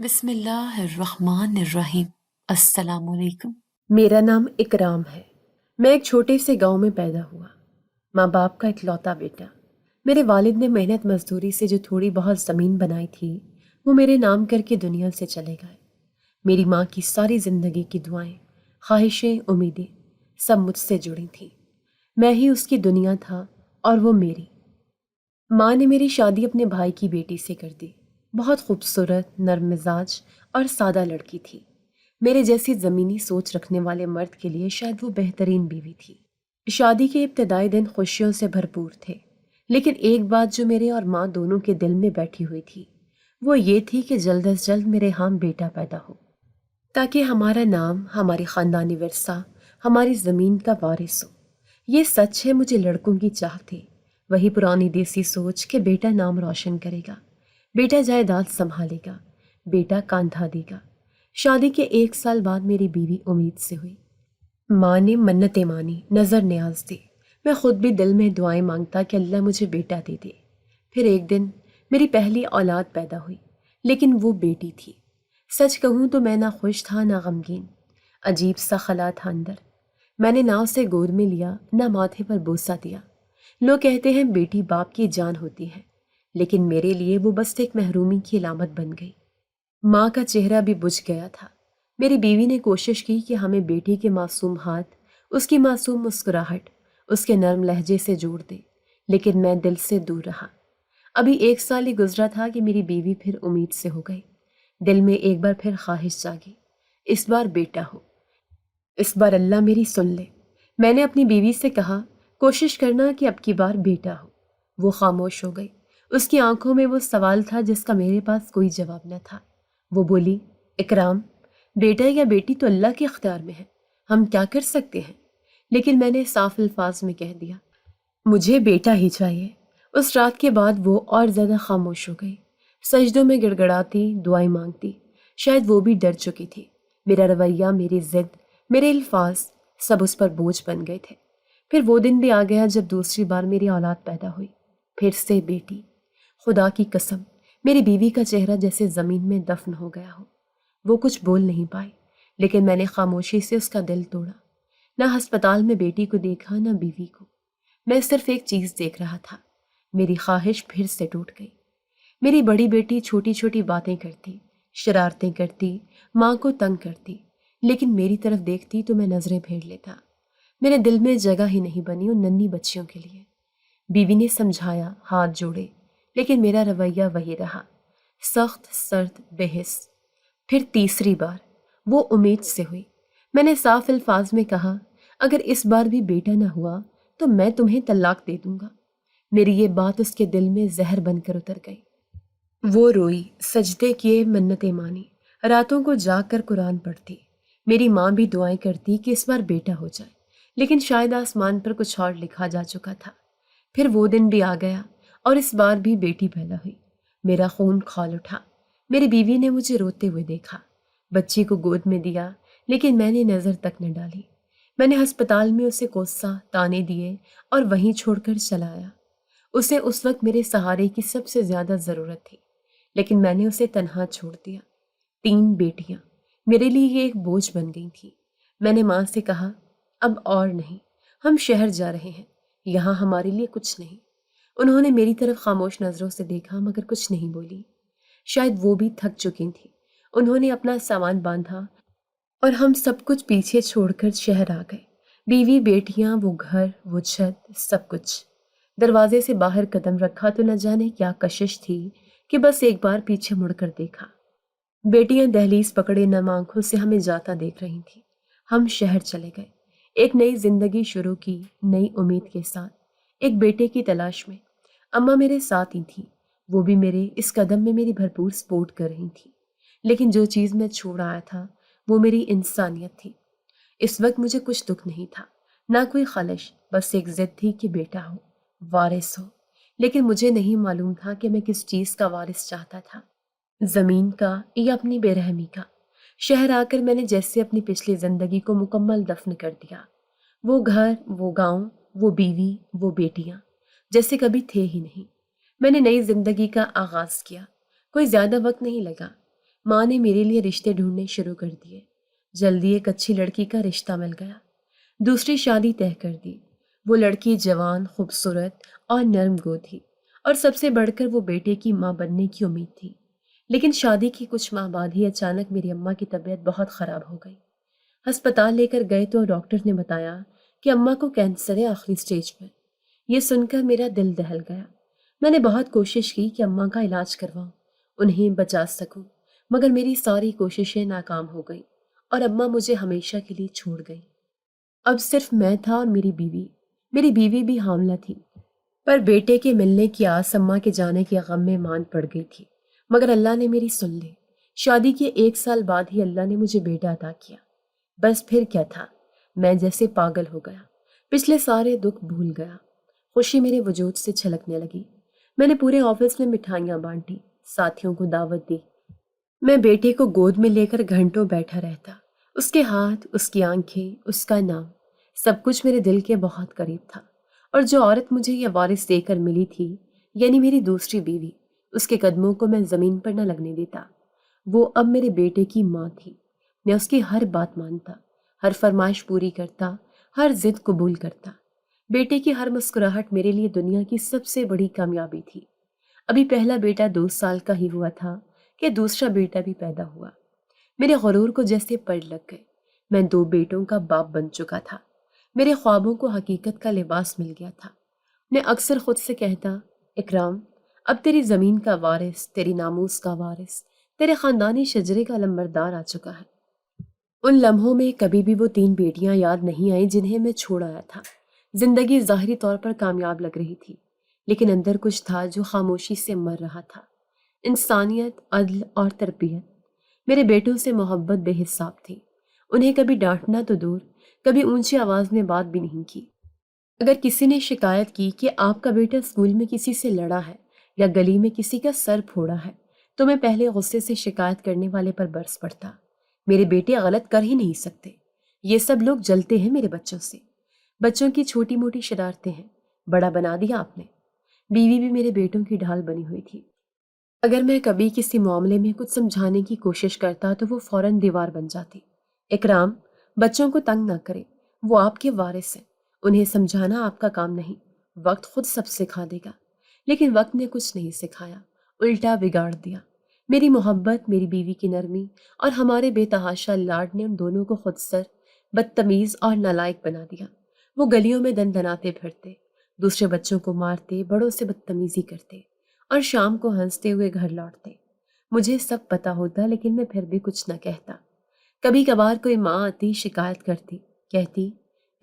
بسم اللہ الرحمن الرحیم۔ السلام علیکم۔ میرا نام اکرام ہے۔ میں ایک چھوٹے سے گاؤں میں پیدا ہوا، ماں باپ کا اکلوتا بیٹا۔ میرے والد نے محنت مزدوری سے جو تھوڑی بہت زمین بنائی تھی وہ میرے نام کر کے دنیا سے چلے گئے۔ میری ماں کی ساری زندگی کی دعائیں، خواہشیں، امیدیں سب مجھ سے جڑی تھیں۔ میں ہی اس کی دنیا تھا اور وہ میری۔ ماں نے میری شادی اپنے بھائی کی بیٹی سے کر دی۔ بہت خوبصورت، نرم مزاج اور سادہ لڑکی تھی۔ میرے جیسی زمینی سوچ رکھنے والے مرد کے لیے شاید وہ بہترین بیوی تھی۔ شادی کے ابتدائی دن خوشیوں سے بھرپور تھے، لیکن ایک بات جو میرے اور ماں دونوں کے دل میں بیٹھی ہوئی تھی وہ یہ تھی کہ جلد از جلد میرے ہاں بیٹا پیدا ہو، تاکہ ہمارا نام، ہماری خاندانی ورثہ، ہماری زمین کا وارث ہو۔ یہ سچ ہے، مجھے لڑکوں کی چاہ تھی، وہی پرانی دیسی سوچ کہ بیٹا نام روشن کرے گا، بیٹا جائیداد سنبھالے گا، بیٹا کاندھا دے گا۔ شادی کے 1 سال بعد میری بیوی امید سے ہوئی۔ ماں نے منتیں مانی، نظر نیاز دی۔ میں خود بھی دل میں دعائیں مانگتا کہ اللہ مجھے بیٹا دے دے۔ پھر ایک دن میری پہلی اولاد پیدا ہوئی، لیکن وہ بیٹی تھی۔ سچ کہوں تو میں نہ خوش تھا نہ غمگین، عجیب سا خلا تھا اندر۔ میں نے نہ اسے گود میں لیا نہ ماتھے پر بوسہ دیا۔ لوگ کہتے ہیں بیٹی باپ کی جان ہوتی ہے، لیکن میرے لیے وہ بس ایک محرومی کی علامت بن گئی۔ ماں کا چہرہ بھی بجھ گیا تھا۔ میری بیوی نے کوشش کی کہ ہمیں بیٹی کے معصوم ہاتھ، اس کی معصوم مسکراہٹ، اس کے نرم لہجے سے جوڑ دے، لیکن میں دل سے دور رہا۔ ابھی 1 سال ہی گزرا تھا کہ میری بیوی پھر امید سے ہو گئی۔ دل میں ایک بار پھر خواہش جاگی، اس بار بیٹا ہو، اس بار اللہ میری سن لے۔ میں نے اپنی بیوی سے کہا، کوشش کرنا کہ اب کی بار بیٹا ہو۔ وہ خاموش ہو گئی۔ اس کی آنکھوں میں وہ سوال تھا جس کا میرے پاس کوئی جواب نہ تھا۔ وہ بولی، اکرام، بیٹا یا بیٹی تو اللہ کے اختیار میں ہے، ہم کیا کر سکتے ہیں؟ لیکن میں نے صاف الفاظ میں کہہ دیا، مجھے بیٹا ہی چاہیے۔ اس رات کے بعد وہ اور زیادہ خاموش ہو گئی، سجدوں میں گڑ گڑاتی، دعائیں مانگتی۔ شاید وہ بھی ڈر چکی تھی۔ میرا رویہ، میری ضد، میرے الفاظ سب اس پر بوجھ بن گئے تھے۔ پھر وہ دن بھی آ گیا جب دوسری بار میری اولاد پیدا ہوئی، پھر سے بیٹی۔ خدا کی قسم، میری بیوی کا چہرہ جیسے زمین میں دفن ہو گیا ہو۔ وہ کچھ بول نہیں پائی، لیکن میں نے خاموشی سے اس کا دل توڑا۔ نہ ہسپتال میں بیٹی کو دیکھا، نہ بیوی کو۔ میں صرف ایک چیز دیکھ رہا تھا، میری خواہش پھر سے ٹوٹ گئی۔ میری بڑی بیٹی چھوٹی چھوٹی باتیں کرتی، شرارتیں کرتی، ماں کو تنگ کرتی، لیکن میری طرف دیکھتی تو میں نظریں پھیر لیتا۔ میرے دل میں جگہ ہی نہیں بنی ان ننھی بچیوں کے لیے۔ بیوی نے سمجھایا، ہاتھ جوڑے، لیکن میرا رویہ وہی رہا، سخت، سرد، بے حس۔ پھر تیسری بار وہ امید سے ہوئی۔ میں نے صاف الفاظ میں کہا، اگر اس بار بھی بیٹا نہ ہوا تو میں تمہیں طلاق دے دوں گا۔ میری یہ بات اس کے دل میں زہر بن کر اتر گئی۔ وہ روئی، سجدے کیے، منتیں مانی، راتوں کو جاگ کر قرآن پڑھتی۔ میری ماں بھی دعائیں کرتی کہ اس بار بیٹا ہو جائے، لیکن شاید آسمان پر کچھ اور لکھا جا چکا تھا۔ پھر وہ دن بھی آ گیا اور اس بار بھی بیٹی پیدا ہوئی۔ میرا خون کھول اٹھا۔ میری بیوی نے مجھے روتے ہوئے دیکھا، بچی کو گود میں دیا، لیکن میں نے نظر تک نہ ڈالی۔ میں نے ہسپتال میں اسے کوسا، تانے دیے اور وہیں چھوڑ کر چلا آیا۔ اسے اس وقت میرے سہارے کی سب سے زیادہ ضرورت تھی، لیکن میں نے اسے تنہا چھوڑ دیا۔ 3 بیٹیاں میرے لیے یہ ایک بوجھ بن گئی تھیں۔ میں نے ماں سے کہا، اب اور نہیں، ہم شہر جا رہے ہیں، یہاں ہمارے لیے کچھ نہیں۔ انہوں نے میری طرف خاموش نظروں سے دیکھا مگر کچھ نہیں بولی۔ شاید وہ بھی تھک چکی تھیں۔ انہوں نے اپنا سامان باندھا اور ہم سب کچھ پیچھے چھوڑ کر شہر آ گئے۔ بیوی، بیٹیاں، وہ گھر، وہ چھت، سب کچھ۔ دروازے سے باہر قدم رکھا تو نہ جانے کیا کشش تھی کہ بس ایک بار پیچھے مڑ کر دیکھا۔ بیٹیاں دہلیز پکڑے نم آنکھوں سے ہمیں جاتا دیکھ رہی تھیں۔ ہم شہر چلے گئے، ایک نئی زندگی شروع کی، نئی امید کے ساتھ، ایک بیٹے کی تلاش میں۔ اماں میرے ساتھ ہی تھیں، وہ بھی میرے اس قدم میں میری بھرپور سپورٹ کر رہی تھیں۔ لیکن جو چیز میں چھوڑ آیا تھا وہ میری انسانیت تھی۔ اس وقت مجھے کچھ دکھ نہیں تھا، نہ کوئی خلش، بس ایک ضد تھی کہ بیٹا ہو، وارث ہو۔ لیکن مجھے نہیں معلوم تھا کہ میں کس چیز کا وارث چاہتا تھا، زمین کا یا اپنی بے رحمی کا۔ شہر آ کر میں نے جیسے اپنی پچھلی زندگی کو مکمل دفن کر دیا۔ وہ گھر، وہ گاؤں، وہ بیوی، وہ بیٹیاں جیسے کبھی تھے ہی نہیں۔ میں نے نئی زندگی کا آغاز کیا۔ کوئی زیادہ وقت نہیں لگا۔ ماں نے میرے لیے رشتے ڈھونڈنے شروع کر دیے۔ جلدی ایک اچھی لڑکی کا رشتہ مل گیا، دوسری شادی طے کر دی۔ وہ لڑکی جوان، خوبصورت اور نرم گو تھی، اور سب سے بڑھ کر وہ بیٹے کی ماں بننے کی امید تھی۔ لیکن شادی کی کچھ ماہ بعد ہی اچانک میری اماں کی طبیعت بہت خراب ہو گئی۔ ہسپتال لے کر گئے تو ڈاکٹر نے بتایا کہ اماں کو کینسر ہے آخری سٹیج پر۔ یہ سن کر میرا دل دہل گیا۔ میں نے بہت کوشش کی کہ اماں کا علاج کرواؤں، انہیں بچا سکوں، مگر میری ساری کوششیں ناکام ہو گئیں اور اماں مجھے ہمیشہ کے لیے چھوڑ گئی۔ اب صرف میں تھا اور میری بیوی بھی حاملہ تھی، پر بیٹے کے ملنے کی آس اماں کے جانے کے غم میں مان پڑ گئی تھی۔ مگر اللہ نے میری سن لی۔ شادی کے 1 سال بعد ہی اللہ نے مجھے بیٹا عطا کیا۔ بس پھر کیا تھا، میں جیسے پاگل ہو گیا، پچھلے سارے دکھ بھول گیا، خوشی میرے وجود سے چھلکنے لگی۔ میں نے پورے آفس میں مٹھائیاں بانٹی، ساتھیوں کو دعوت دی۔ میں بیٹے کو گود میں لے کر گھنٹوں بیٹھا رہتا، اس کے ہاتھ، اس کی آنکھیں، اس کا نام، سب کچھ میرے دل کے بہت قریب تھا۔ اور جو عورت مجھے یہ وارث دے کر ملی تھی، یعنی میری دوسری بیوی، اس کے قدموں کو میں زمین پر نہ لگنے دیتا۔ وہ اب میرے بیٹے کی ماں تھی۔ میں اس کی ہر بات مانتا، ہر فرمائش پوری کرتا، ہر ضد قبول کرتا۔ بیٹے کی ہر مسکراہٹ میرے لیے دنیا کی سب سے بڑی کامیابی تھی۔ ابھی پہلا بیٹا 2 سال کا ہی ہوا تھا کہ دوسرا بیٹا بھی پیدا ہوا۔ میرے غرور کو جیسے پڑ لگ گئے۔ میں 2 بیٹوں کا باپ بن چکا تھا۔ میرے خوابوں کو حقیقت کا لباس مل گیا تھا۔ میں اکثر خود سے کہتا، اکرام، اب تیری زمین کا وارث، تیری ناموس کا وارث، تیرے خاندانی شجرے کا لمبردار آ چکا ہے۔ ان لمحوں میں کبھی بھی وہ 3 بیٹیاں یاد نہیں آئیں جنہیں میں چھوڑ آیا تھا۔ زندگی ظاہری طور پر کامیاب لگ رہی تھی، لیکن اندر کچھ تھا جو خاموشی سے مر رہا تھا۔ انسانیت، عدل اور تربیت۔ میرے بیٹوں سے محبت بے حساب تھی۔ انہیں کبھی ڈانٹنا تو دور، کبھی اونچی آواز میں بات بھی نہیں کی۔ اگر کسی نے شکایت کی کہ آپ کا بیٹا اسکول میں کسی سے لڑا ہے یا گلی میں کسی کا سر پھوڑا ہے، تو میں پہلے غصے سے شکایت کرنے والے پر برس پڑتا۔ میرے بیٹے غلط کر ہی نہیں سکتے، یہ سب لوگ جلتے ہیں میرے بچوں سے۔ بچوں کی چھوٹی موٹی شرارتیں ہیں، بڑا بنا دیا آپ نے۔ بیوی بھی میرے بیٹوں کی ڈھال بنی ہوئی تھی۔ اگر میں کبھی کسی معاملے میں کچھ سمجھانے کی کوشش کرتا تو وہ فوراً دیوار بن جاتی۔ اکرام، بچوں کو تنگ نہ کرے، وہ آپ کے وارث ہیں، انہیں سمجھانا آپ کا کام نہیں، وقت خود سب سکھا دے گا۔ لیکن وقت نے کچھ نہیں سکھایا، الٹا بگاڑ دیا۔ میری محبت، میری بیوی کی نرمی اور ہمارے بے تحاشا لاڈ نے ان دونوں کو خود سر، بدتمیز اور نالائق بنا دیا۔ وہ گلیوں میں دن دناتے پھرتے، دوسرے بچوں کو مارتے، بڑوں سے بدتمیزی کرتے اور شام کو ہنستے ہوئے گھر لوٹتے۔ مجھے سب پتا ہوتا، لیکن میں پھر بھی کچھ نہ کہتا۔ کبھی کبھار کوئی ماں آتی، شکایت کرتی، کہتی،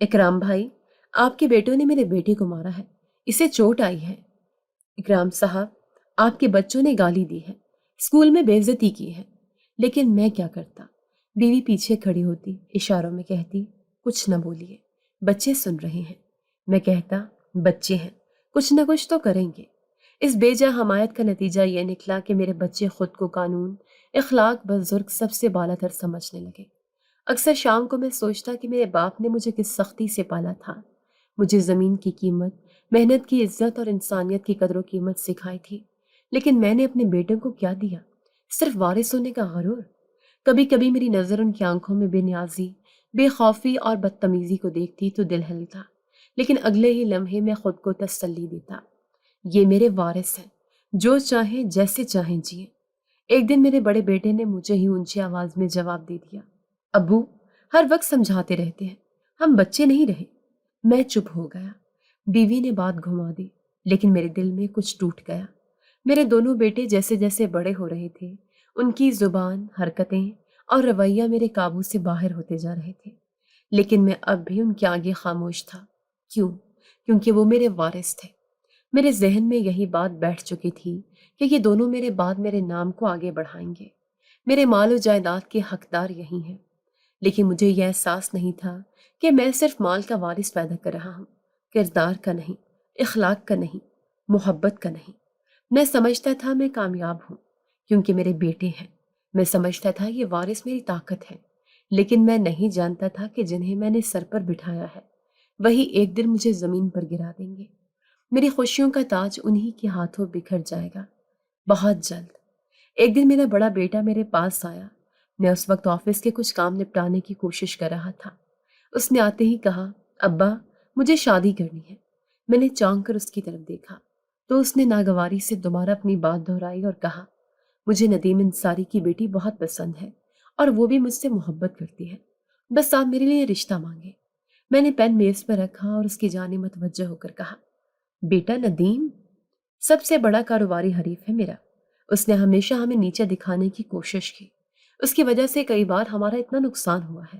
اکرام بھائی، آپ کے بیٹوں نے میرے بیٹے کو مارا ہے، اسے چوٹ آئی ہے۔ اکرام صاحب، آپ کے بچوں نے گالی دی ہے، اسکول میں بے عزتی کی ہے۔ لیکن میں کیا کرتا؟ بیوی پیچھے کھڑی ہوتی، اشاروں میں کہتی، کچھ نہ بولیے، بچے سن رہے ہیں۔ میں کہتا، بچے ہیں، کچھ نہ کچھ تو کریں گے۔ اس بے جا حمایت کا نتیجہ یہ نکلا کہ میرے بچے خود کو قانون، اخلاق، بزرگ سب سے بالا تر سمجھنے لگے۔ اکثر شام کو میں سوچتا کہ میرے باپ نے مجھے کس سختی سے پالا تھا، مجھے زمین کی قیمت، محنت کی عزت اور انسانیت کی قدر و قیمت سکھائی تھی۔ لیکن میں نے اپنے بیٹوں کو کیا دیا؟ صرف وارث ہونے کا غرور۔ کبھی کبھی میری نظر ان کی آنکھوں میں بے نیازی، بے خوفی اور بدتمیزی کو دیکھتی تو دل ہلتا، لیکن اگلے ہی لمحے میں خود کو تسلی دیتا، یہ میرے وارث ہیں، جو چاہیں جیسے چاہیں جیئیں۔ ایک دن میرے بڑے بیٹے نے مجھے ہی اونچی آواز میں جواب دے دیا، ابو، ہر وقت سمجھاتے رہتے ہیں، ہم بچے نہیں رہے۔ میں چپ ہو گیا۔ بیوی نے بات گھما دی، لیکن میرے دل میں کچھ ٹوٹ گیا۔ میرے دونوں بیٹے جیسے جیسے بڑے ہو رہے تھے، ان کی زبان، حرکتیں اور رویہ میرے قابو سے باہر ہوتے جا رہے تھے، لیکن میں اب بھی ان کے آگے خاموش تھا۔ کیوں؟ کیونکہ وہ میرے وارث تھے۔ میرے ذہن میں یہی بات بیٹھ چکی تھی کہ یہ دونوں میرے بعد میرے نام کو آگے بڑھائیں گے، میرے مال و جائیداد کے حقدار یہی ہیں۔ لیکن مجھے یہ احساس نہیں تھا کہ میں صرف مال کا وارث پیدا کر رہا ہوں، کردار کا نہیں، اخلاق کا نہیں، محبت کا نہیں۔ میں سمجھتا تھا میں کامیاب ہوں کیونکہ میرے بیٹے ہیں، میں سمجھتا تھا یہ وارث میری طاقت ہے، لیکن میں نہیں جانتا تھا کہ جنہیں میں نے سر پر بٹھایا ہے وہی ایک دن مجھے زمین پر گرا دیں گے۔ میری خوشیوں کا تاج انہی کے ہاتھوں بکھر جائے گا، بہت جلد۔ ایک دن میرا بڑا بیٹا میرے پاس آیا۔ میں اس وقت آفس کے کچھ کام نپٹانے کی کوشش کر رہا تھا۔ اس نے آتے ہی کہا، ابا مجھے شادی کرنی ہے۔ میں نے چونک کر اس کی طرف دیکھا تو اس نے ناگواری سے دوبارہ اپنی بات دہرائی اور کہا، مجھے ندیم انصاری کی بیٹی بہت پسند ہے اور وہ بھی مجھ سے محبت کرتی ہے، بس آپ میرے لیے رشتہ مانگے۔ میں نے پین میز پر رکھا اور اس کی جانب متوجہ ہو کر کہا، بیٹا ندیم سب سے بڑا کاروباری حریف ہے میرا۔ اس نے ہمیشہ ہمیں نیچے دکھانے کی کوشش کی، اس کی وجہ سے کئی بار ہمارا اتنا نقصان ہوا ہے۔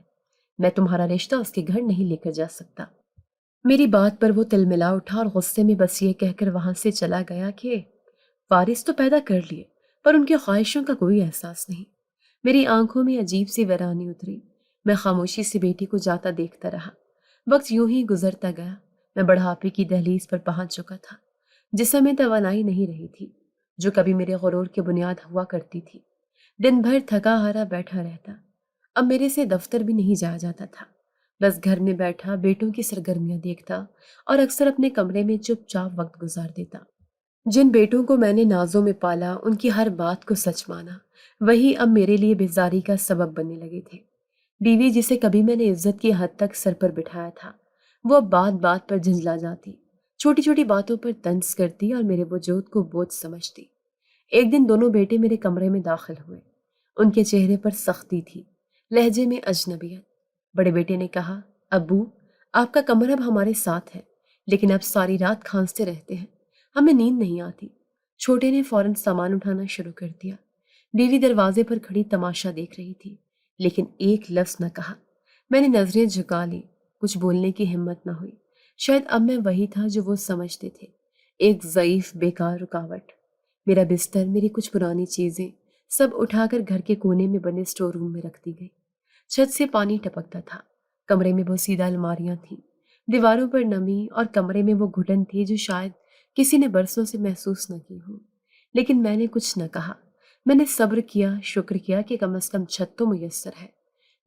میں تمہارا رشتہ اس کے گھر نہیں لے کر جا سکتا۔ میری بات پر وہ تلملا اٹھا اور غصے میں بس یہ کہہ کر وہاں سے چلا گیا کہ وارث تو پیدا کر لیے پر ان کی خواہشوں کا کوئی احساس نہیں۔ میری آنکھوں میں عجیب سی ویرانی اتری۔ میں خاموشی سے بیٹی کو جاتا دیکھتا رہا۔ وقت یوں ہی گزرتا گیا۔ میں بڑھاپے کی دہلیز پر پہنچ چکا تھا۔ جسم میں توانائی نہیں رہی تھی جو کبھی میرے غرور کی بنیاد ہوا کرتی تھی۔ دن بھر تھکا ہارا بیٹھا رہتا۔ اب میرے سے دفتر بھی نہیں جایا جاتا تھا، بس گھر میں بیٹھا بیٹوں کی سرگرمیاں دیکھتا اور اکثر اپنے کمرے میں چپ چاپ وقت گزار دیتا۔ جن بیٹوں کو میں نے نازوں میں پالا، ان کی ہر بات کو سچ مانا، وہی اب میرے لیے بیزاری کا سبب بننے لگے تھے۔ بیوی جسے کبھی میں نے عزت کی حد تک سر پر بٹھایا تھا، وہ اب بات بات پر جھنجلا جاتی، چھوٹی چھوٹی باتوں پر طنز کرتی اور میرے وجود کو بوجھ سمجھتی۔ ایک دن دونوں بیٹے میرے کمرے میں داخل ہوئے۔ ان کے چہرے پر سختی تھی، لہجے میں اجنبیت۔ بڑے بیٹے نے کہا، ابو آپ کا کمرہ اب ہمارے ساتھ ہے، لیکن اب ساری رات کھانستے رہتے ہیں، ہمیں نیند نہیں آتی۔ چھوٹے نے فوراً سامان اٹھانا شروع کر دیا۔ بیوی دروازے پر کھڑی تماشا دیکھ رہی تھی، لیکن ایک لفظ نہ کہا۔ میں نے نظریں جھکا لی، کچھ بولنے کی ہمت نہ ہوئی۔ شاید اب میں وہی تھا جو وہ سمجھتے تھے، ایک ضعیف بیکار رکاوٹ۔ میرا بستر، میری کچھ پرانی چیزیں سب اٹھا کر گھر کے کونے میں بنے اسٹور روم میں رکھ دی گئی۔ چھت سے پانی ٹپکتا تھا، کمرے میں بوسیدہ الماریاں تھیں، دیواروں پر نمی اور کمرے میں وہ گھٹن تھی جو شاید کسی نے برسوں سے محسوس نہ کی ہو۔ لیکن میں نے کچھ نہ کہا۔ میں نے صبر کیا، شکر کیا کہ کم از کم چھت تو میسر ہے۔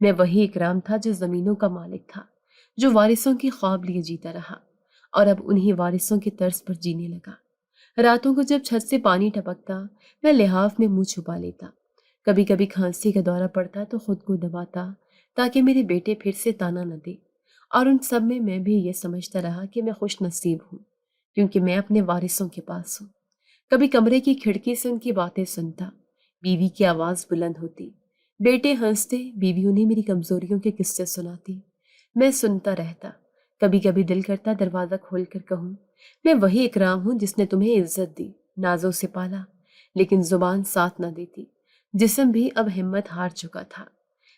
میں وہی اکرام تھا جو زمینوں کا مالک تھا، جو وارثوں کی خواب لیے جیتا رہا اور اب انہی وارثوں کے طرز پر جینے لگا۔ راتوں کو جب چھت سے پانی ٹپکتا، میں لحاف میں منہ چھپا لیتا۔ کبھی کبھی کھانسی کا دورہ پڑتا تو خود کو دباتا تاکہ میرے بیٹے پھر سے تانا نہ دے، اور ان سب میں بھی یہ سمجھتا رہا کہ میں خوش نصیب ہوں کیونکہ میں اپنے وارثوں کے پاس ہوں۔ کبھی کمرے کی کھڑکی سے ان کی باتیں سنتا، بیوی کی آواز بلند ہوتی، بیٹے ہنستے، بیوی انہیں میری کمزوریوں کے قصے سناتی۔ میں سنتا رہتا۔ کبھی کبھی دل کرتا دروازہ کھول کر کہوں، میں وہی اکرام ہوں جس نے تمہیں عزت دی، نازوں سے پالا، لیکن زبان ساتھ نہ دیتی۔ جسم بھی اب ہمت ہار چکا تھا۔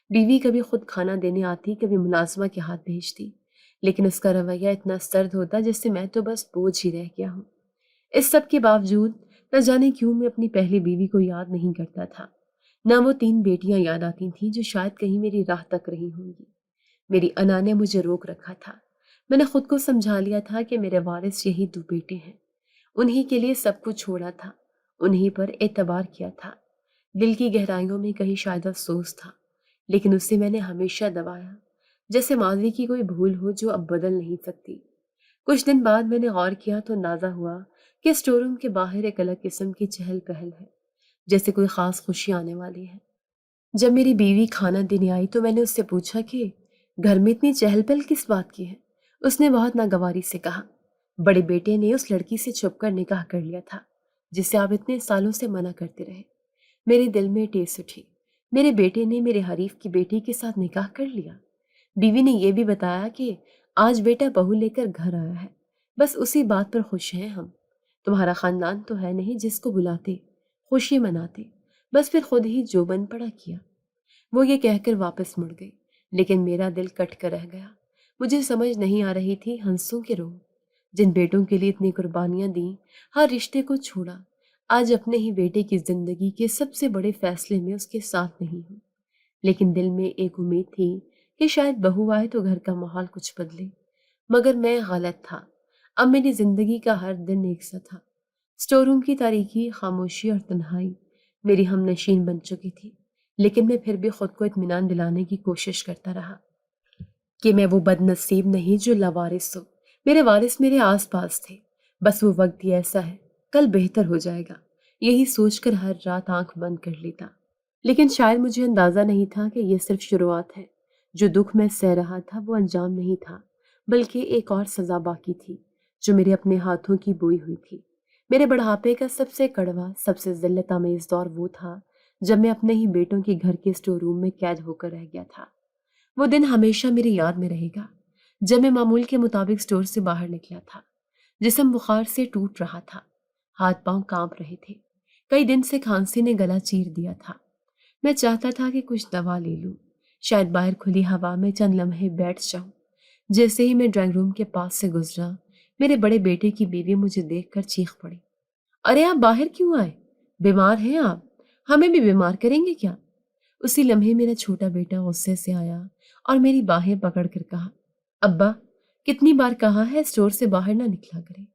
بیوی کبھی خود کھانا دینے آتی، کبھی ملازمہ کے ہاتھ بھیجتی، لیکن اس کا رویہ اتنا سرد ہوتا جیسے میں تو بس بوجھ ہی رہ گیا ہوں۔ اس سب کے باوجود نہ جانے کیوں میں اپنی پہلی بیوی کو یاد نہیں کرتا تھا، نہ وہ 3 بیٹیاں یاد آتی تھیں جو شاید کہیں میری راہ تک رہی ہوں گی۔ میری انا نے مجھے روک رکھا تھا۔ میں نے خود کو سمجھا لیا تھا کہ میرے وارث یہی 2 بیٹے ہیں، انہی کے لیے سب کچھ چھوڑا تھا، انہی پر اعتبار کیا تھا۔ دل کی گہرائیوں میں کہیں شاید افسوس تھا، لیکن اسے میں نے ہمیشہ دبایا، جیسے ماضی کی کوئی بھول ہو جو اب بدل نہیں سکتی۔ کچھ دن بعد میں نے غور کیا تو اندازہ ہوا کہ اسٹور روم کے باہر ایک الگ قسم کی چہل پہل ہے، جیسے کوئی خاص خوشی آنے والی ہے۔ جب میری بیوی کھانا دینے آئی تو میں نے اس سے پوچھا کہ گھر میں اتنی چہل پہل کس بات کی ہے؟ اس نے بہت ناگواری سے کہا، بڑے بیٹے نے اس لڑکی سے چھپ کر نکاح کر لیا تھا جسے آپ اتنے سالوں سے منع کرتے رہے۔ میرے دل میں ٹیس اٹھی۔ میرے بیٹے نے میرے حریف کی بیٹی کے ساتھ نکاح کر لیا؟ بیوی نے یہ بھی بتایا کہ آج بیٹا بہو لے کر گھر آیا ہے، بس اسی بات پر خوش ہیں ہم۔ تمہارا خاندان تو ہے نہیں جس کو بلاتے، خوشی مناتے، بس پھر خود ہی جو بن پڑا کیا۔ وہ یہ کہہ کر واپس مڑ گئی، لیکن میرا دل کٹ کر رہ گیا۔ مجھے سمجھ نہیں آ رہی تھی ہنسوں کے روگ، جن بیٹوں کے لیے اتنی قربانیاں دیں، ہر رشتے کو چھوڑا، آج اپنے ہی بیٹے کی زندگی کے سب سے بڑے فیصلے میں اس کے ساتھ نہیں ہوں۔ لیکن دل میں ایک امید تھی کہ شاید بہو آئے تو گھر کا ماحول کچھ بدلے، مگر میں غلط تھا۔ اب میری زندگی کا ہر دن ایک سا تھا۔ اسٹور روم کی تاریکی، خاموشی اور تنہائی میری ہم نشین بن چکی تھی، لیکن میں پھر بھی خود کو اطمینان دلانے کی کوشش کرتا رہا کہ میں وہ بد نصیب نہیں جو لاوارث ہو۔ میرے وارث میرے آس پاس تھے، بس وہ وقت ہی ایسا ہے، کل بہتر ہو جائے گا۔ یہی سوچ کر ہر رات آنکھ بند کر لیتا، لیکن شاید مجھے اندازہ نہیں تھا کہ یہ صرف شروعات ہے۔ جو دکھ میں سہ رہا تھا وہ انجام نہیں تھا، بلکہ ایک اور سزا باقی تھی جو میرے اپنے ہاتھوں کی بوئی ہوئی تھی۔ میرے بڑھاپے کا سب سے کڑوا، سب سے ذلت آمیز دور وہ تھا جب میں اپنے ہی بیٹوں کے گھر کے اسٹور روم میں قید ہو کر رہ گیا تھا۔ وہ دن ہمیشہ میری یاد میں رہے گا، جب میں معمول کے مطابق اسٹور سے باہر نکلا تھا۔ جسم بخار سے ٹوٹ رہا تھا، ہاتھ پاؤں کانپ رہے تھے، کئی دن سے کھانسی نے گلا چیر دیا تھا۔ میں چاہتا تھا کہ کچھ دوا لے لوں، شاید باہر کھلی ہوا میں چند لمحے بیٹھ جاؤں۔ جیسے ہی میں ڈرائنگ روم کے پاس سے گزرا، میرے بڑے بیٹے کی بیوی مجھے دیکھ کر چیخ پڑی، ارے آپ باہر کیوں آئے؟ بیمار ہیں آپ؟ ہمیں بھی بیمار کریں گے کیا؟ اسی لمحے میرا چھوٹا بیٹا غصے سے آیا اور میری باہیں پکڑ کر کہا، ابا کتنی بار کہا ہے اسٹور سے باہر نہ نکلا کریں،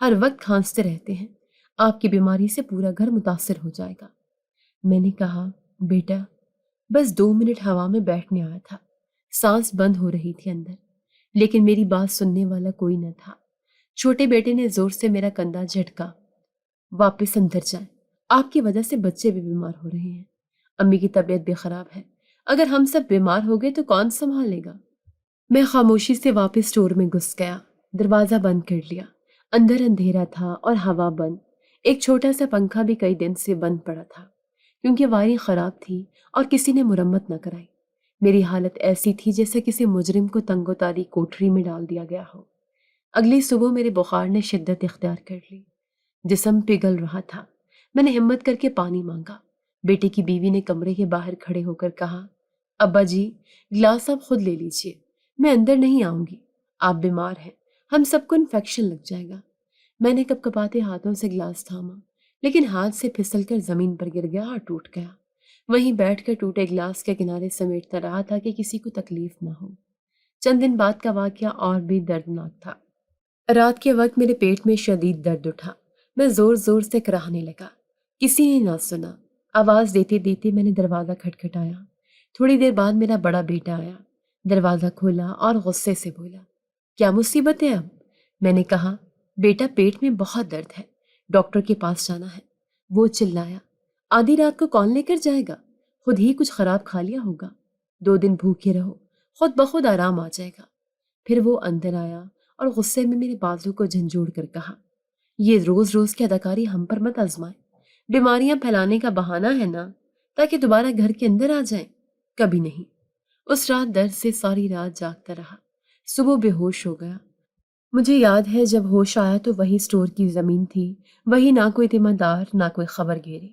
ہر وقت کھانستے رہتے ہیں، آپ کی بیماری سے پورا گھر متاثر ہو جائے گا۔ میں نے کہا، بیٹا بس 2 منٹ ہوا میں بیٹھنے آیا تھا، سانس بند ہو رہی تھی اندر، لیکن میری بات سننے والا کوئی نہ تھا۔ چھوٹے بیٹے نے زور سے میرا کندھا جھٹکا، واپس اندر جائیں، آپ کی وجہ سے بچے بھی بیمار ہو رہے ہیں، امی کی طبیعت بھی خراب ہے، اگر ہم سب بیمار ہو گئے تو کون سنبھالے گا؟ میں خاموشی سے واپس اسٹور میں گھس گیا، دروازہ بند کر لیا۔ اندر اندھیرا تھا اور ہوا بند، ایک چھوٹا سا پنکھا بھی کئی دن سے بند پڑا تھا کیونکہ وائرنگ خراب تھی اور کسی نے مرمت نہ کرائی۔ میری حالت ایسی تھی جیسے کسی مجرم کو تنگ و تاریک کوٹری میں ڈال دیا گیا ہو۔ اگلی صبح میرے بخار نے شدت اختیار کر لی، جسم پگھل رہا تھا۔ میں نے ہمت کر کے پانی مانگا۔ بیٹے کی بیوی نے کمرے کے باہر کھڑے ہو کر کہا، ابا جی گلاس آپ خود لے لیجیے، میں اندر نہیں آؤں گی، آپ بیمار ہیں، ہم سب کو انفیکشن لگ جائے گا۔ میں نے کپ کپاتے ہاتھوں سے گلاس تھاما، لیکن ہاتھ سے پھسل کر زمین پر گر گیا اور ٹوٹ گیا۔ وہیں بیٹھ کر ٹوٹے گلاس کے کنارے سمیٹتا رہا تھا کہ کسی کو تکلیف نہ ہو۔ چند دن بعد کا واقعہ اور بھی دردناک تھا۔ رات کے وقت میرے پیٹ میں شدید درد اٹھا، میں زور زور سے کراہنے لگا، کسی نے نہ سنا۔ آواز دیتے دیتے میں نے دروازہ کھٹکھٹایا۔ تھوڑی دیر بعد میرا بڑا بیٹا آیا، دروازہ کھولا اور غصے سے بولا، کیا مصیبت ہے اب؟ میں نے کہا، بیٹا پیٹ میں بہت درد ہے، ڈاکٹر کے پاس جانا ہے۔ وہ چلایا، آدھی رات کو کون لے کر جائے گا؟ خود ہی کچھ خراب کھا لیا ہوگا، 2 دن بھوکے رہو، خود بخود آرام آ جائے گا۔ پھر وہ اندر آیا اور غصے میں میرے بازو کو جھنجھوڑ کر کہا، یہ روز روز کی اداکاری ہم پر مت آزمائیں، بیماریاں پھیلانے کا بہانہ ہے نا، تاکہ دوبارہ گھر کے اندر آ جائیں، کبھی نہیں۔ اس رات درد سے ساری رات جاگتا رہا، صبح بے ہوش ہو گیا۔ مجھے یاد ہے جب ہوش آیا تو وہی اسٹور کی زمین تھی، وہی نہ کوئی ذمہ دار نہ کوئی خبر گیری۔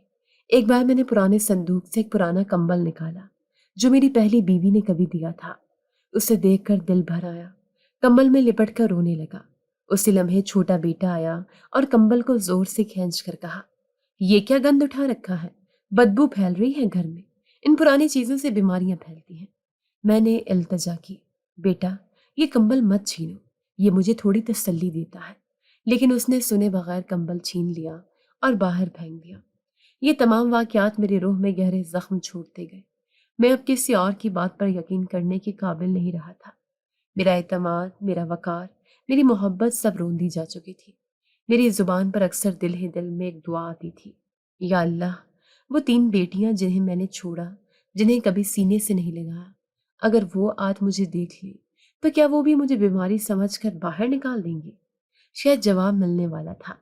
ایک بار میں نے پرانے صندوق سے ایک پرانا کمبل نکالا جو میری پہلی بیوی نے کبھی دیا تھا، اسے دیکھ کر دل بھر آیا، کمبل میں لپٹ کر رونے لگا۔ اسی لمحے چھوٹا بیٹا آیا اور کمبل کو زور سے کھینچ کر کہا، یہ کیا گند اٹھا رکھا ہے، بدبو پھیل رہی ہے گھر میں، ان پرانی چیزوں سے بیماریاں پھیلتی ہیں۔ میں نے التجا کی، بیٹا یہ کمبل مت چھینو، یہ مجھے تھوڑی تسلی دیتا ہے، لیکن اس نے سنے بغیر کمبل چھین لیا اور باہر پھینک دیا۔ یہ تمام واقعات میری روح میں گہرے زخم چھوڑتے گئے۔ میں اب کسی اور کی بات پر یقین کرنے کے قابل نہیں رہا تھا۔ میرا اعتماد، میرا وقار، میری محبت سب روندی جا چکی تھی۔ میری زبان پر اکثر دل ہی دل میں ایک دعا آتی تھی، یا اللہ، وہ 3 بیٹیاں جنہیں میں نے چھوڑا، جنہیں کبھی سینے سے نہیں لگایا، اگر وہ آج مجھے دیکھ لیں تو کیا وہ بھی مجھے بیماری سمجھ کر باہر نکال دیں گی؟ شاید جواب ملنے والا تھا۔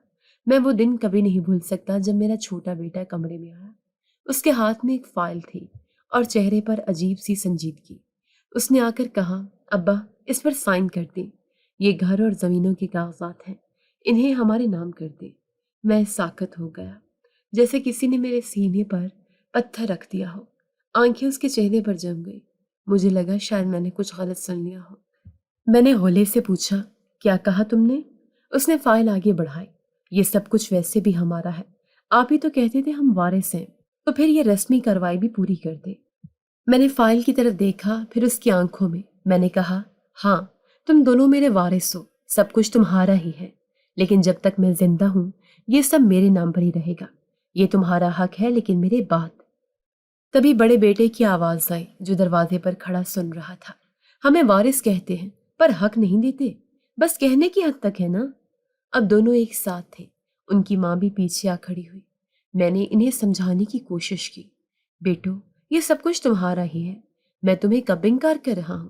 میں وہ دن کبھی نہیں بھول سکتا جب میرا چھوٹا بیٹا کمرے میں آیا۔ اس کے ہاتھ میں ایک فائل تھی اور چہرے پر عجیب سی سنجیدگی۔ اس نے آ کر کہا، ابا اس پر سائن کر دیں، یہ گھر اور زمینوں کے کاغذات ہیں، انہیں ہمارے نام کر دیں۔ میں ساکت ہو گیا، جیسے کسی نے میرے سینے پر پتھر رکھ دیا ہو۔ آنکھیں اس کے چہرے پر جم گئی، مجھے لگا شاید میں نے کچھ غلط سن لیا ہو۔ میں نے ہولے سے پوچھا، کیا کہا تم نے؟ اس نے فائل آگے بڑھائی، یہ سب کچھ ویسے بھی ہمارا ہے، آپ ہی تو کہتے تھے ہم وارث ہیں، تو پھر یہ رسمی کارروائی بھی پوری کر دے۔ میں نے فائل کی طرف دیکھا، پھر اس کی آنکھوں میں نے کہا، ہاں تم دونوں میرے وارث ہو، سب کچھ تمہارا ہی ہے، لیکن جب تک میں زندہ ہوں یہ سب میرے نام پر ہی رہے گا، یہ تمہارا حق ہے لیکن میرے بعد۔ تبھی بڑے بیٹے کی آواز آئی جو دروازے پر کھڑا سن رہا تھا، ہمیں وارث کہتے ہیں پر حق نہیں دیتے، بس کہنے کی حد تک ہے نا۔ اب دونوں ایک ساتھ تھے، ان کی ماں بھی پیچھے آ کھڑی ہوئی۔ میں نے انہیں سمجھانے کی کوشش کی، بیٹو یہ سب کچھ تمہارا ہی ہے، میں تمہیں کب انکار کر رہا ہوں،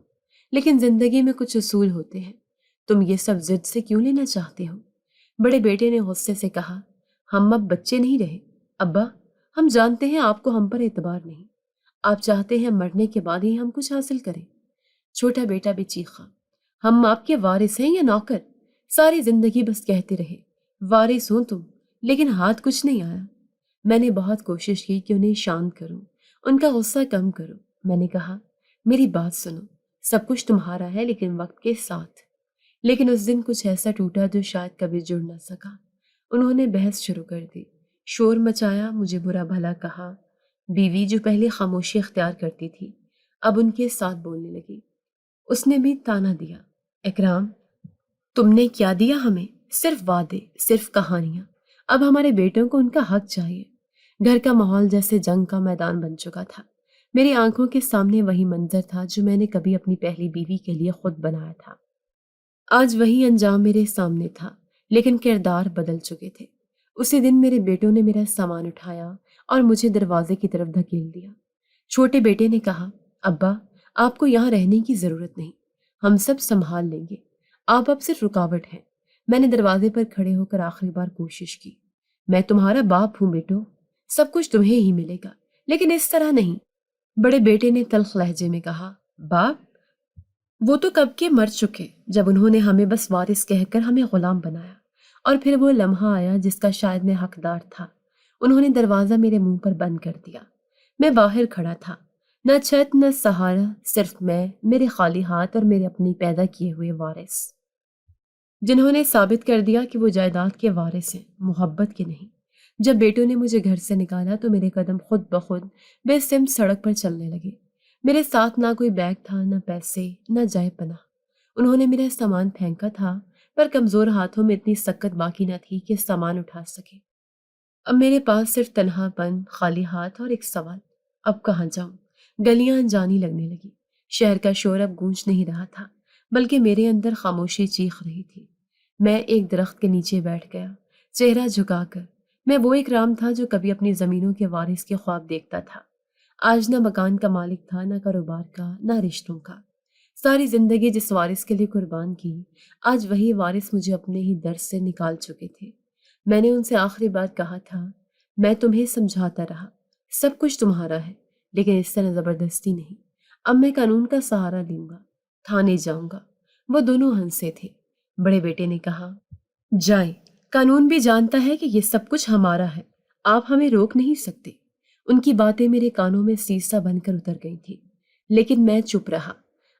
لیکن زندگی میں کچھ اصول ہوتے ہیں، تم یہ سب ضد سے کیوں لینا چاہتے ہو؟ بڑے بیٹے نے غصے سے کہا، ہم اب بچے نہیں رہے ابا، ہم جانتے ہیں آپ کو ہم پر اعتبار نہیں، آپ چاہتے ہیں مرنے کے بعد ہی ہم کچھ حاصل کریں۔ چھوٹا بیٹا بھی چیخا، ہم آپ کے وارث ہیں یا نوکر؟ ساری زندگی بس کہتے رہے وارث ہوں تم، لیکن ہاتھ کچھ نہیں آیا۔ میں نے بہت کوشش کی کہ انہیں شانت کروں، ان کا غصہ کم کروں۔ میں نے کہا، میری بات سنو، سب کچھ تمہارا ہے لیکن وقت کے ساتھ۔ لیکن اس دن کچھ ایسا ٹوٹا جو شاید کبھی جڑ نہ سکا۔ انہوں نے بحث شروع کر دی، شور مچایا، مجھے برا بھلا کہا۔ بیوی جو پہلے خاموشی اختیار کرتی تھی اب ان کے ساتھ بولنے لگی۔ اس نے بھی تانا دیا، اکرام تم نے کیا دیا ہمیں؟ صرف وعدے، صرف کہانیاں۔ اب ہمارے بیٹوں کو ان کا حق چاہیے۔ گھر کا ماحول جیسے جنگ کا میدان بن چکا تھا۔ میری آنکھوں کے سامنے وہی منظر تھا جو میں نے کبھی اپنی پہلی بیوی کے لیے خود بنایا تھا۔ آج وہی انجام میرے سامنے تھا، لیکن کردار بدل چکے تھے۔ اسی دن میرے بیٹوں نے میرا سامان اٹھایا اور مجھے دروازے کی طرف دھکیل دیا۔ چھوٹے بیٹے نے کہا، ابا آپ کو یہاں رہنے کی ضرورت نہیں، ہم سب سنبھال لیں گے، آپ اب صرف رکاوٹ ہیں۔ میں نے دروازے پر کھڑے ہو کر آخری بار کوشش کی، میں تمہارا باپ ہوں بیٹو، سب کچھ تمہیں ہی ملے گا، لیکن اس طرح نہیں۔ بڑے بیٹے نے تلخ لہجے میں کہا، باپ وہ تو کب کے مر چکے جب انہوں نے ہمیں بس وارث کہہ کر ہمیں غلام بنایا۔ اور پھر وہ لمحہ آیا جس کا شاید میں حقدار تھا۔ انہوں نے دروازہ میرے منہ پر بند کر دیا۔ میں باہر کھڑا تھا، نہ چھت نہ سہارا، صرف میں، میرے خالی ہاتھ اور میرے اپنے پیدا کیے ہوئے وارث، جنہوں نے ثابت کر دیا کہ وہ جائیداد کے وارث ہیں، محبت کے نہیں۔ جب بیٹوں نے مجھے گھر سے نکالا تو میرے قدم خود بخود بے سمت سڑک پر چلنے لگے۔ میرے ساتھ نہ کوئی بیگ تھا، نہ پیسے، نہ جائے پناہ۔ انہوں نے میرا سامان پھینکا تھا، پر کمزور ہاتھوں میں اتنی سکت باقی نہ تھی کہ سامان اٹھا سکے۔ اب میرے پاس صرف تنہا پن، خالی ہاتھ اور ایک سوال، اب کہاں جاؤں؟ گلیاں انجانی لگنے لگی۔ شہر کا شور اب گونج نہیں رہا تھا، بلکہ میرے اندر خاموشی چیخ رہی تھی۔ میں ایک درخت کے نیچے بیٹھ گیا، چہرہ جھکا کر۔ میں وہ اکرام تھا جو کبھی اپنی زمینوں کے وارث کے خواب دیکھتا تھا۔ آج نہ مکان کا مالک تھا، نہ کاروبار کا، نہ رشتوں کا۔ ساری زندگی جس وارث کے لیے قربان کی، آج وہی وارث مجھے اپنے ہی در سے نکال چکے تھے۔ میں نے ان سے آخری بار کہا تھا، میں تمہیں سمجھاتا رہا، سب کچھ تمہارا ہے، لیکن اس طرح زبردستی نہیں۔ اب میں قانون کا سہارا لوں گا، تھانے جاؤں گا۔ وہ دونوں ہنسے تھے۔ بڑے بیٹے نے کہا، جائیں، قانون بھی جانتا ہے کہ یہ سب کچھ ہمارا ہے، آپ ہمیں روک نہیں سکتے۔ ان کی باتیں میرے کانوں میں سیسا بن کر اتر گئی تھی، لیکن میں چپ رہا۔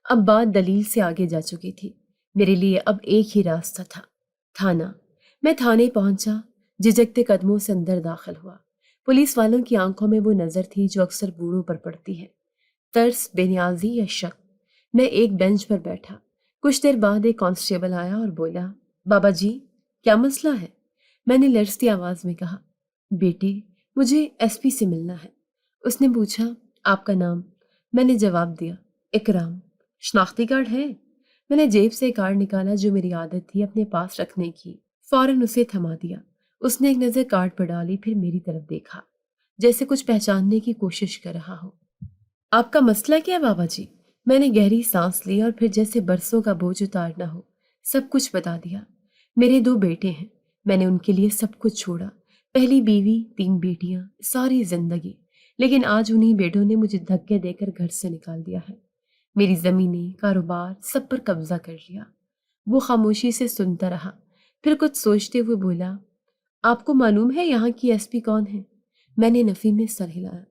اب بات دلیل سے آگے جا چکی تھی۔ میرے لیے اب ایک ہی راستہ تھا، تھانہ۔ میں تھانے پہنچا، جھجکتے قدموں سے اندر داخل ہوا۔ پولیس والوں کی آنکھوں میں وہ نظر تھی جو اکثر بوڑھوں پر پڑتی ہے، ترس، بے نیازی یا شک۔ میں ایک بینچ پر بیٹھا۔ کچھ دیر بعد ایک کانسٹیبل آیا اور بولا، بابا جی کیا مسئلہ ہے؟ میں نے لرزتی آواز میں کہا، بیٹے مجھے ایس پی سے ملنا ہے۔ اس نے پوچھا، آپ کا نام؟ میں نے جواب دیا، اکرام۔ شناختی کارڈ ہے؟ میں نے جیب سے کارڈ نکالا جو میری عادت تھی اپنے پاس رکھنے کی، فوراً اسے تھما دیا۔ اس نے ایک نظر کارڈ پر ڈالی، پھر میری طرف دیکھا جیسے کچھ پہچاننے کی کوشش کر رہا ہو۔ آپ کا مسئلہ کیا ہے بابا جی؟ میں نے گہری سانس لی اور پھر جیسے برسوں کا بوجھ اتارنا ہو سب کچھ بتا دیا۔ میرے 2 بیٹے ہیں، میں نے ان کے لیے سب کچھ چھوڑا، پہلی بیوی، 3 بیٹیاں، ساری زندگی، لیکن آج انہی بیٹوں نے مجھے دھکے دے کر گھر سے نکال دیا ہے، میری زمینیں، کاروبار، سب پر قبضہ کر لیا۔ وہ خاموشی سے سنتا رہا، پھر کچھ سوچتے ہوئے بولا، آپ کو معلوم ہے یہاں کی ایس پی کون ہے؟ میں نے نفی میں سر ہلایا،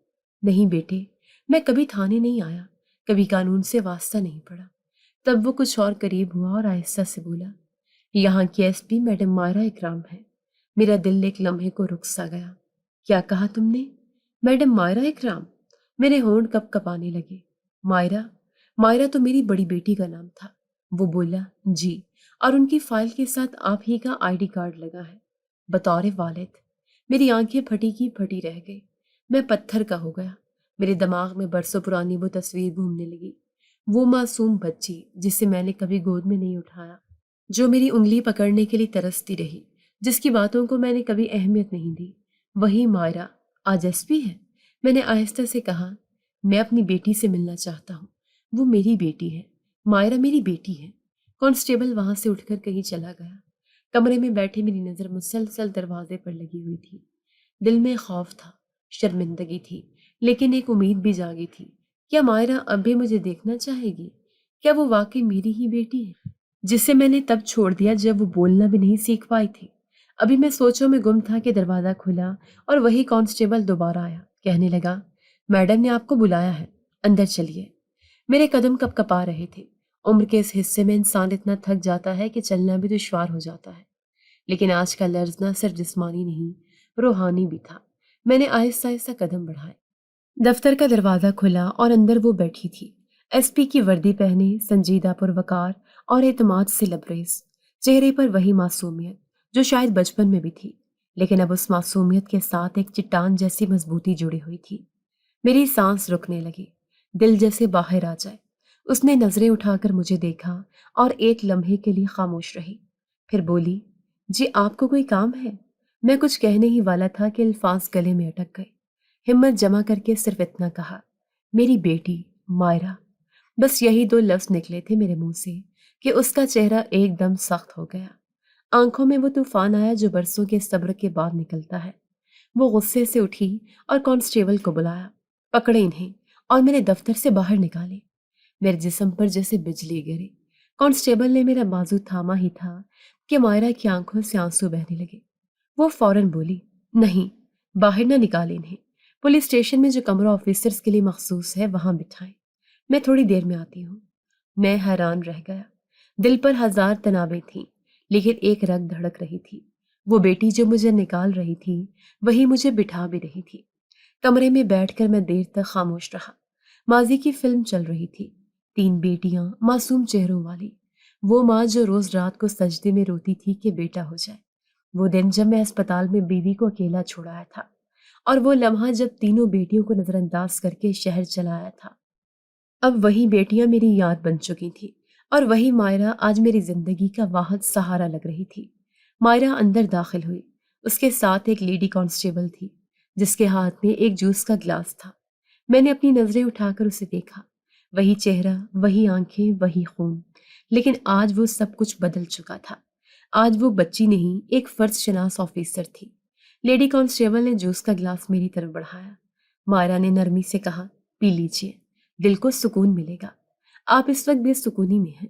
نہیں بیٹے، میں کبھی تھانے نہیں آیا، کبھی قانون سے واسطہ نہیں پڑا۔ تب وہ کچھ اور قریب ہوا اور آہستہ سے بولا، یہاں کی ایس پی میڈم مائرہ اکرام ہے۔ میرا دل ایک لمحے کو رک سا گیا۔ کیا کہا تم نے؟ میڈم مائرہ اکرام؟ میرے ہونٹ کپ کپانے لگے۔ مائرہ؟ مائرہ تو میری بڑی بیٹی کا نام تھا۔ وہ بولا، جی، اور ان کی فائل کے ساتھ آپ ہی کا آئی ڈی کارڈ لگا ہے، بطور والد۔ میری آنکھیں پھٹی کی پھٹی رہ گئی، میں پتھر کا ہو گیا۔ میرے دماغ میں برسوں پرانی وہ تصویر گھومنے لگی، وہ معصوم بچی جسے میں نے کبھی گود میں نہیں اٹھایا، جو میری انگلی پکڑنے کے لیے ترستی رہی، جس کی باتوں کو میں نے کبھی اہمیت نہیں دی، وہی مائرہ آج ایس پی ہے؟ میں نے آہستہ سے کہا۔ میں اپنی بیٹی سے ملنا چاہتا ہوں، وہ میری بیٹی ہے، مائرہ میری بیٹی ہے۔ کانسٹیبل وہاں سے اٹھ کر کہیں چلا گیا۔ کمرے میں بیٹھے میری نظر مسلسل دروازے پر لگی ہوئی تھی۔ دل میں خوف تھا، شرمندگی تھی، لیکن ایک امید بھی جاگی تھی۔ کیا مائرہ اب بھی مجھے دیکھنا چاہے گی؟ کیا وہ واقعی میری ہی بیٹی ہے جسے میں نے تب چھوڑ دیا جب وہ بولنا بھی نہیں سیکھ پائی تھی؟ ابھی میں سوچوں میں گم تھا کہ دروازہ کھلا اور وہی کانسٹیبل دوبارہ آیا۔ کہنے لگا، میڈم نے آپ کو بلایا ہے، اندر چلیے۔ میرے قدم کپ کپا رہے تھے۔ عمر کے اس حصے میں انسان اتنا تھک جاتا ہے کہ چلنا بھی دشوار ہو جاتا ہے، لیکن آج کا لرز نہ صرف جسمانی نہیں، روحانی بھی تھا۔ میں نے آہستہ آہستہ قدم بڑھائے۔ دفتر کا دروازہ کھلا اور اندر وہ بیٹھی تھی، ایس پی کی وردی پہنے، سنجیدہ پروقار اور اعتماد سے لبریز، چہرے پر وہی معصومیت جو شاید بچپن میں بھی تھی، لیکن اب اس معصومیت کے ساتھ ایک چٹان جیسی مضبوطی جڑی ہوئی تھی۔ میری سانس رکنے لگی، دل جیسے باہر آ جائے۔ اس نے نظریں اٹھا کر مجھے دیکھا اور ایک لمحے کے لیے خاموش رہی، پھر بولی، جی آپ کو کوئی کام ہے؟ میں کچھ کہنے ہی والا تھا کہ الفاظ گلے میں اٹک گئے۔ ہمت جمع کر کے صرف اتنا کہا، میری بیٹی مائرہ۔ بس یہی دو لفظ نکلے تھے میرے منہ سے کہ اس کا چہرہ ایک دم سخت ہو گیا۔ آنکھوں میں وہ طوفان آیا جو برسوں کے صبر کے بعد نکلتا ہے۔ وہ غصے سے اٹھی اور کانسٹیبل کو بلایا، پکڑے انہیں اور میرے دفتر سے باہر نکالے۔ میرے جسم پر جیسے بجلی گری۔ کانسٹیبل نے میرا بازو تھاما ہی تھا کہ مائرہ کی آنکھوں سے آنسو بہنے لگے۔ وہ فوراً بولی، نہیں، باہر نہ نکالے انہیں، پولیس اسٹیشن میں جو کمرہ آفیسرز کے لیے مخصوص ہے وہاں بٹھائیں، میں تھوڑی دیر میں آتی ہوں۔ میں حیران رہ گیا۔ دل پر ہزار تنابیں تھیں، لیکن ایک رگ دھڑک رہی تھی۔ وہ بیٹی جو مجھے نکال رہی تھی وہی مجھے بٹھا بھی رہی تھی۔ کمرے میں بیٹھ کر میں دیر تک خاموش رہا۔ ماضی کی فلم چل رہی تھی، تین بیٹیاں معصوم چہروں والی، وہ ماں جو روز رات کو سجدے میں روتی تھی کہ بیٹا ہو جائے، وہ دن جب میں اسپتال میں بیوی کو اکیلا چھوڑایا تھا، اور وہ لمحہ جب تینوں بیٹیوں کو نظر انداز کر کے شہر چلایا تھا۔ اب وہی بیٹیاں میری یاد بن چکی تھیں، اور وہی مائرہ آج میری زندگی کا واحد سہارا لگ رہی تھی۔ مائرہ اندر داخل ہوئی، اس کے ساتھ ایک لیڈی کانسٹیبل تھی جس کے ہاتھ میں ایک جوس کا گلاس تھا۔ میں نے اپنی نظریں اٹھا کر اسے دیکھا، وہی چہرہ، وہی آنکھیں، وہی خون، لیکن آج وہ سب کچھ بدل چکا تھا۔ آج وہ بچی نہیں، ایک فرض شناس آفیسر تھی۔ لیڈی کانسٹیبل نے جوس کا گلاس میری طرف بڑھایا۔ مائرہ نے نرمی سے کہا، پی لیجیے، دل کو سکون ملے گا، آپ اس وقت بے سکونی میں ہیں۔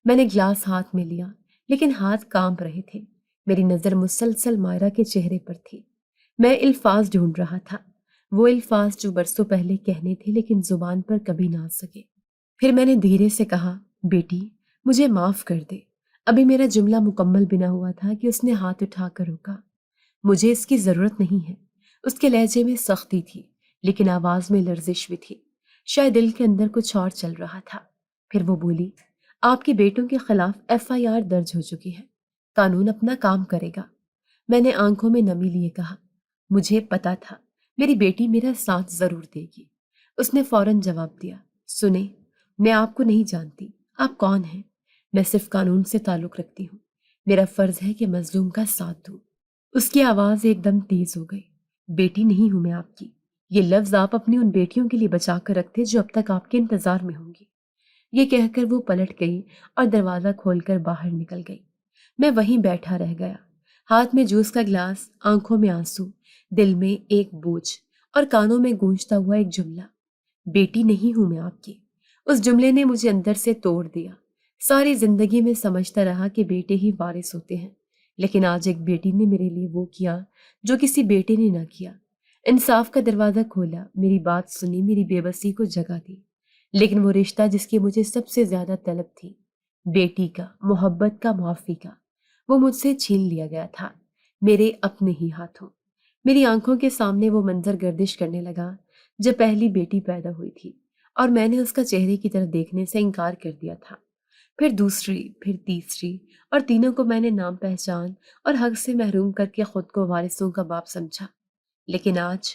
میں نے گلاس ہاتھ میں لیا، لیکن ہاتھ کانپ رہے تھے۔ میری نظر مسلسل مائرہ کے چہرے پر تھی۔ میں الفاظ ڈھونڈ رہا تھا، وہ الفاظ جو برسوں پہلے کہنے تھے لیکن زبان پر کبھی نہ آ سکے۔ پھر میں نے دھیرے سے کہا، بیٹی مجھے معاف کر دے۔ ابھی میرا جملہ مکمل بھی نہ ہوا تھا کہ اس نے ہاتھ اٹھا کر روکا۔ مجھے اس کی ضرورت نہیں ہے۔ اس کے لہجے میں سختی تھی، لیکن آواز میں لرزش بھی تھی، شاید دل کے اندر کچھ اور چل رہا تھا۔ پھر وہ بولی، آپ کے بیٹوں کے خلاف FIR درج ہو چکی ہے، قانون اپنا کام کرے گا۔ میں نے آنکھوں میں نمی لیے کہا، مجھے پتا تھا میری بیٹی میرا ساتھ ضرور دے گی۔ اس نے فوراً جواب دیا، سنیں، میں آپ کو نہیں جانتی، آپ کون ہیں؟ میں صرف قانون سے تعلق رکھتی ہوں، میرا فرض ہے کہ مظلوم کا ساتھ دوں۔ اس کی آواز ایک دم تیز ہو گئی، بیٹی نہیں ہوں میں آپ کی، یہ لفظ آپ اپنی ان بیٹیوں کے لیے بچا کر رکھتے جو اب تک آپ کے انتظار میں ہوں گی۔ یہ کہہ کر وہ پلٹ گئی اور دروازہ کھول کر باہر نکل گئی۔ میں وہیں بیٹھا رہ گیا، ہاتھ میں جوس کا گلاس، آنکھوں میں آنسو، دل میں ایک بوجھ اور کانوں میں گونجتا ہوا ایک جملہ، بیٹی نہیں ہوں میں آپ کی۔ اس جملے نے مجھے اندر سے توڑ دیا۔ ساری زندگی میں سمجھتا رہا کہ بیٹے ہی وارث ہوتے ہیں، لیکن آج ایک بیٹی نے میرے لیے وہ کیا جو کسی بیٹے نے نہ کیا۔ انصاف کا دروازہ کھولا، میری بات سنی، میری بے بسی کو جگہ دی، لیکن وہ رشتہ جس کی مجھے سب سے زیادہ طلب تھی، بیٹی کا، محبت کا، معافی کا، وہ مجھ سے چھین لیا گیا تھا، میرے اپنے ہی ہاتھوں۔ میری آنکھوں کے سامنے وہ منظر گردش کرنے لگا جب پہلی بیٹی پیدا ہوئی تھی، اور میں نے اس کا چہرے کی طرف دیکھنے سے انکار کر دیا تھا۔ پھر دوسری، پھر تیسری، اور تینوں کو میں نے نام پہچان اور حق سے محروم کر کے خود کو وارثوں کا باپ سمجھا۔ لیکن آج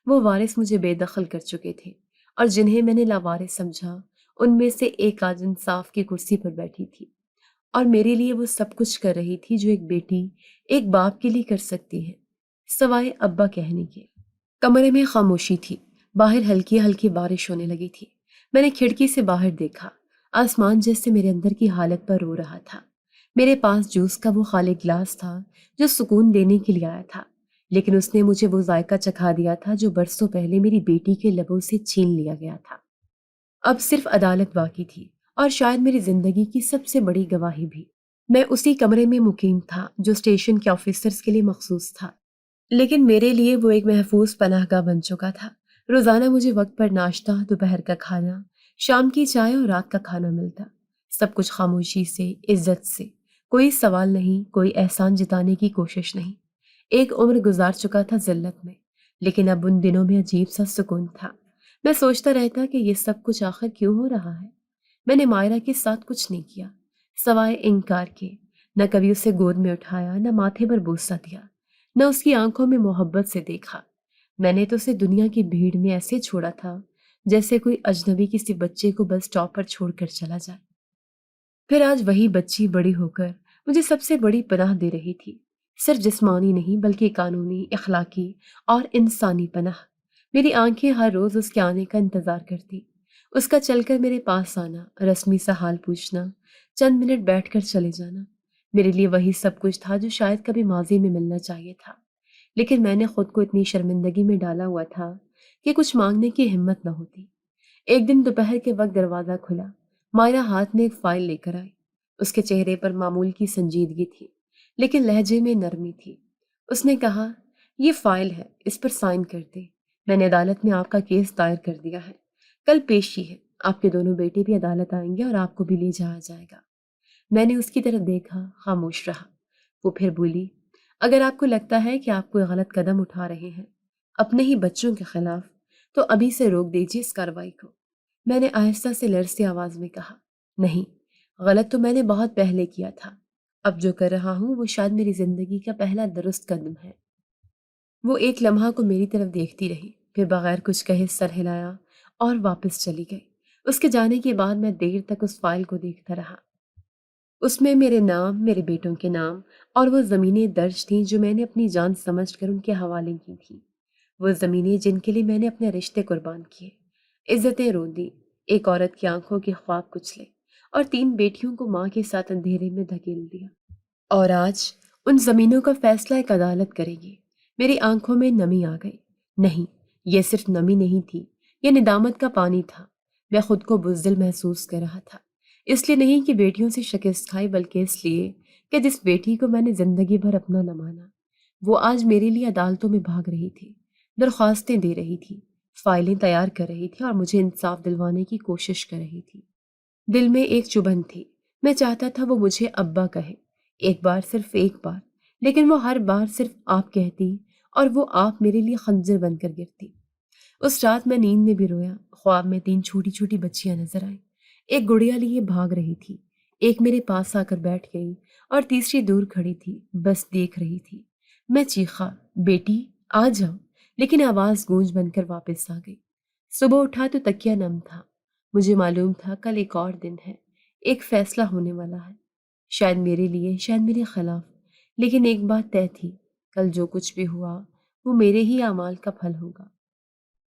وہ وارث مجھے بے دخل کر چکے تھے، اور جنہیں میں نے لاوارث سمجھا ان میں سے ایک آج انصاف کی کرسی پر بیٹھی تھی، اور میرے لیے وہ سب کچھ کر رہی تھی جو ایک بیٹی ایک باپ کے لیے کر سکتی ہے، سوائے ابا کہنے کے۔ کمرے میں خاموشی تھی، باہر ہلکی ہلکی بارش ہونے لگی تھی۔ میں نے کھڑکی سے باہر دیکھا، آسمان جیسے میرے اندر کی حالت پر رو رہا تھا۔ میرے پاس جوس کا وہ خالی گلاس تھا جو سکون دینے کے لیے آیا تھا، لیکن اس نے مجھے وہ ذائقہ چکھا دیا تھا جو برسوں پہلے میری بیٹی کے لبوں سے چھین لیا گیا تھا۔ اب صرف عدالت باقی تھی، اور شاید میری زندگی کی سب سے بڑی گواہی بھی۔ میں اسی کمرے میں مقیم تھا جو اسٹیشن کے آفیسرز کے لیے مخصوص تھا، لیکن میرے لیے وہ ایک محفوظ پناہ گاہ بن چکا تھا۔ روزانہ مجھے وقت پر ناشتہ، دوپہر کا کھانا، شام کی چائے اور رات کا کھانا ملتا، سب کچھ خاموشی سے، عزت سے، کوئی سوال نہیں، کوئی احسان جتانے کی کوشش نہیں۔ ایک عمر گزار چکا تھا ذلت میں، لیکن اب ان دنوں میں عجیب سا سکون تھا۔ میں سوچتا رہتا کہ یہ سب کچھ آخر کیوں ہو رہا ہے۔ میں نے مائرہ کے ساتھ کچھ نہیں کیا سوائے انکار کے، نہ کبھی اسے گود میں اٹھایا، نہ ماتھے پر بوسہ دیا، نہ اس کی آنکھوں میں محبت سے دیکھا۔ میں نے تو اسے دنیا کی بھیڑ میں ایسے چھوڑا تھا جیسے کوئی اجنبی کسی بچے کو بس اسٹاپ پر چھوڑ کر چلا جائے۔ پھر آج وہی بچی بڑی ہو کر مجھے سب سے بڑی پناہ دے رہی تھی، صرف جسمانی نہیں بلکہ قانونی، اخلاقی اور انسانی پناہ۔ میری آنکھیں ہر روز اس کے آنے کا انتظار کرتی، اس کا چل کر میرے پاس آنا، رسمی سا حال پوچھنا، چند منٹ بیٹھ کر چلے جانا، میرے لیے وہی سب کچھ تھا جو شاید کبھی ماضی میں ملنا چاہیے تھا۔ لیکن میں نے خود کو اتنی شرمندگی میں ڈالا ہوا تھا کہ کچھ مانگنے کی ہمت نہ ہوتی۔ ایک دن دوپہر کے وقت دروازہ کھلا، مائرہ ہاتھ میں ایک فائل لے کر آئی۔ اس کے چہرے پر معمول کی سنجیدگی تھی، لیکن لہجے میں نرمی تھی۔ اس نے کہا، یہ فائل ہے، اس پر سائن کر دیں۔ میں نے عدالت میں آپ کا کیس دائر کر دیا ہے، کل پیشی ہے، آپ کے دونوں بیٹے بھی عدالت آئیں گے اور آپ کو بھی لے جایا جائے گا۔ میں نے اس کی طرف دیکھا، خاموش رہا۔ وہ پھر بولی، اگر آپ کو لگتا ہے کہ آپ کوئی غلط قدم اٹھا رہے ہیں اپنے ہی بچوں کے خلاف، تو ابھی سے روک دیجیے اس کارروائی کو۔ میں نے آہستہ سے لرزتی آواز میں کہا، نہیں، غلط تو میں نے بہت پہلے کیا تھا، اب جو کر رہا ہوں وہ شاید میری زندگی کا پہلا درست قدم ہے۔ وہ ایک لمحہ کو میری طرف دیکھتی رہی، پھر بغیر کچھ کہے سر ہلایا اور واپس چلی گئی۔ اس کے جانے کے بعد میں دیر تک اس فائل کو دیکھتا رہا۔ اس میں میرے نام، میرے بیٹوں کے نام اور وہ زمینیں درج تھیں جو میں نے اپنی جان سمجھ کر ان کے حوالے کی تھیں، وہ زمینیں جن کے لیے میں نے اپنے رشتے قربان کیے، عزتیں رون دی، ایک عورت کی آنکھوں کے خواب کچلے اور 3 بیٹیوں کو ماں کے ساتھ اندھیرے میں دھکیل دیا۔ اور آج ان زمینوں کا فیصلہ ایک عدالت کرے گی۔ میری آنکھوں میں نمی آ گئی۔ نہیں، یہ صرف نمی نہیں تھی، یہ ندامت کا پانی تھا۔ میں خود کو بزدل محسوس کر رہا تھا، اس لیے نہیں کہ بیٹیوں سے شکست کھائی، بلکہ اس لیے کہ جس بیٹی کو میں نے زندگی بھر اپنا نہ مانا، وہ آج میرے لیے عدالتوں میں بھاگ رہی تھی، درخواستیں دے رہی تھی، فائلیں تیار کر رہی تھی اور مجھے انصاف دلوانے کی کوشش کر رہی تھی۔ دل میں ایک چبھن تھی، میں چاہتا تھا وہ مجھے ابا کہے، ایک بار، صرف ایک بار، لیکن وہ ہر بار صرف آپ کہتی اور وہ آپ میرے لیے خنجر بن کر گرتی۔ اس رات میں نیند میں بھی رویا، خواب میں 3 چھوٹی چھوٹی بچیاں نظر آئیں، ایک گڑیا لیے بھاگ رہی تھی، ایک میرے پاس آ کر بیٹھ گئی اور تیسری دور کھڑی تھی، بس دیکھ رہی تھی۔ میں چیخا، بیٹی آ جاؤ، لیکن آواز گونج بن کر واپس آ گئی۔ صبح اٹھا تو تکیہ نم تھا، مجھے معلوم تھا کل ایک اور دن ہے، ایک فیصلہ ہونے والا ہے، شاید میرے لیے، شاید میرے خلاف، لیکن ایک بات طے تھی، کل جو کچھ بھی ہوا وہ میرے ہی اعمال کا پھل ہوگا۔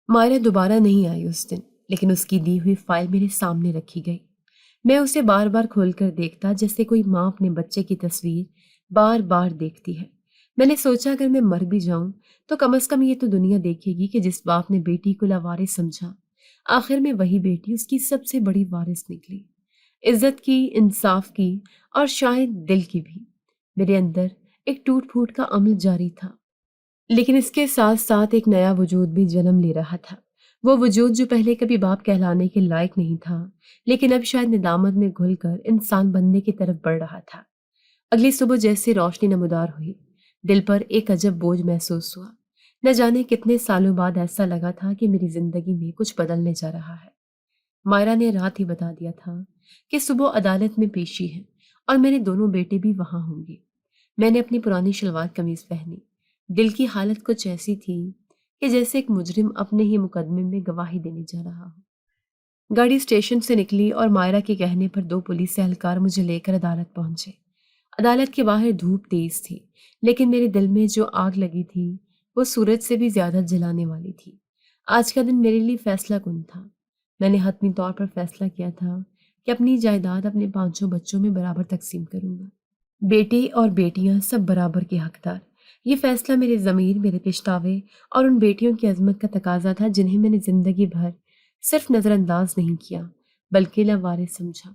مائرہ دوبارہ نہیں آئی اس دن، لیکن اس کی دی ہوئی فائل میرے سامنے رکھی گئی۔ میں اسے بار بار کھول کر دیکھتا، جیسے کوئی ماں اپنے بچے کی تصویر بار بار دیکھتی ہے۔ میں نے سوچا اگر میں مر بھی جاؤں تو کم از کم یہ تو دنیا دیکھے گی کہ جس باپ نے بیٹی کو لاوارث سمجھا، آخر میں وہی بیٹی اس کی سب سے بڑی وارث نکلی، عزت کی، انصاف کی اور شاید دل کی بھی۔ میرے اندر ایک ٹوٹ پھوٹ کا عمل جاری تھا، لیکن اس کے ساتھ ساتھ ایک نیا وجود بھی جنم لے رہا تھا، وہ وجود جو پہلے کبھی باپ کہلانے کے لائق نہیں تھا، لیکن اب شاید ندامت میں گھل کر انسان بننے کی طرف بڑھ رہا تھا۔ اگلی صبح جیسے روشنی نمودار ہوئی، دل پر ایک عجب بوجھ محسوس ہوا۔ نہ جانے کتنے سالوں بعد ایسا لگا تھا کہ میری زندگی میں کچھ بدلنے جا رہا ہے۔ مائرہ نے رات ہی بتا دیا تھا کہ صبح عدالت میں پیشی ہے اور میرے دونوں بیٹے بھی وہاں ہوں گے۔ میں نے اپنی پرانی شلوار قمیض پہنی، دل کی حالت کچھ ایسی تھی کہ جیسے ایک مجرم اپنے ہی مقدمے میں گواہی دینے جا رہا ہو۔ گاڑی اسٹیشن سے نکلی اور مائرہ کے کہنے پر 2 پولیس اہلکار مجھے لے کر عدالت پہنچے۔ عدالت کے باہر دھوپ تیز تھی، لیکن میرے دل میں جو آگ لگی تھی وہ سورج سے بھی زیادہ جلانے والی تھی۔ آج کا دن میرے لیے فیصلہ کن تھا۔ میں نے حتمی طور پر فیصلہ کیا تھا کہ اپنی جائیداد اپنے 5 بچوں میں برابر تقسیم کروں گا۔ بیٹے اور بیٹیاں سب برابر کے حقدار۔ یہ فیصلہ میرے ضمیر، میرے پچھتاوے اور ان بیٹیوں کی عظمت کا تقاضا تھا جنہیں میں نے زندگی بھر صرف نظر انداز نہیں کیا بلکہ لاوارث سمجھا۔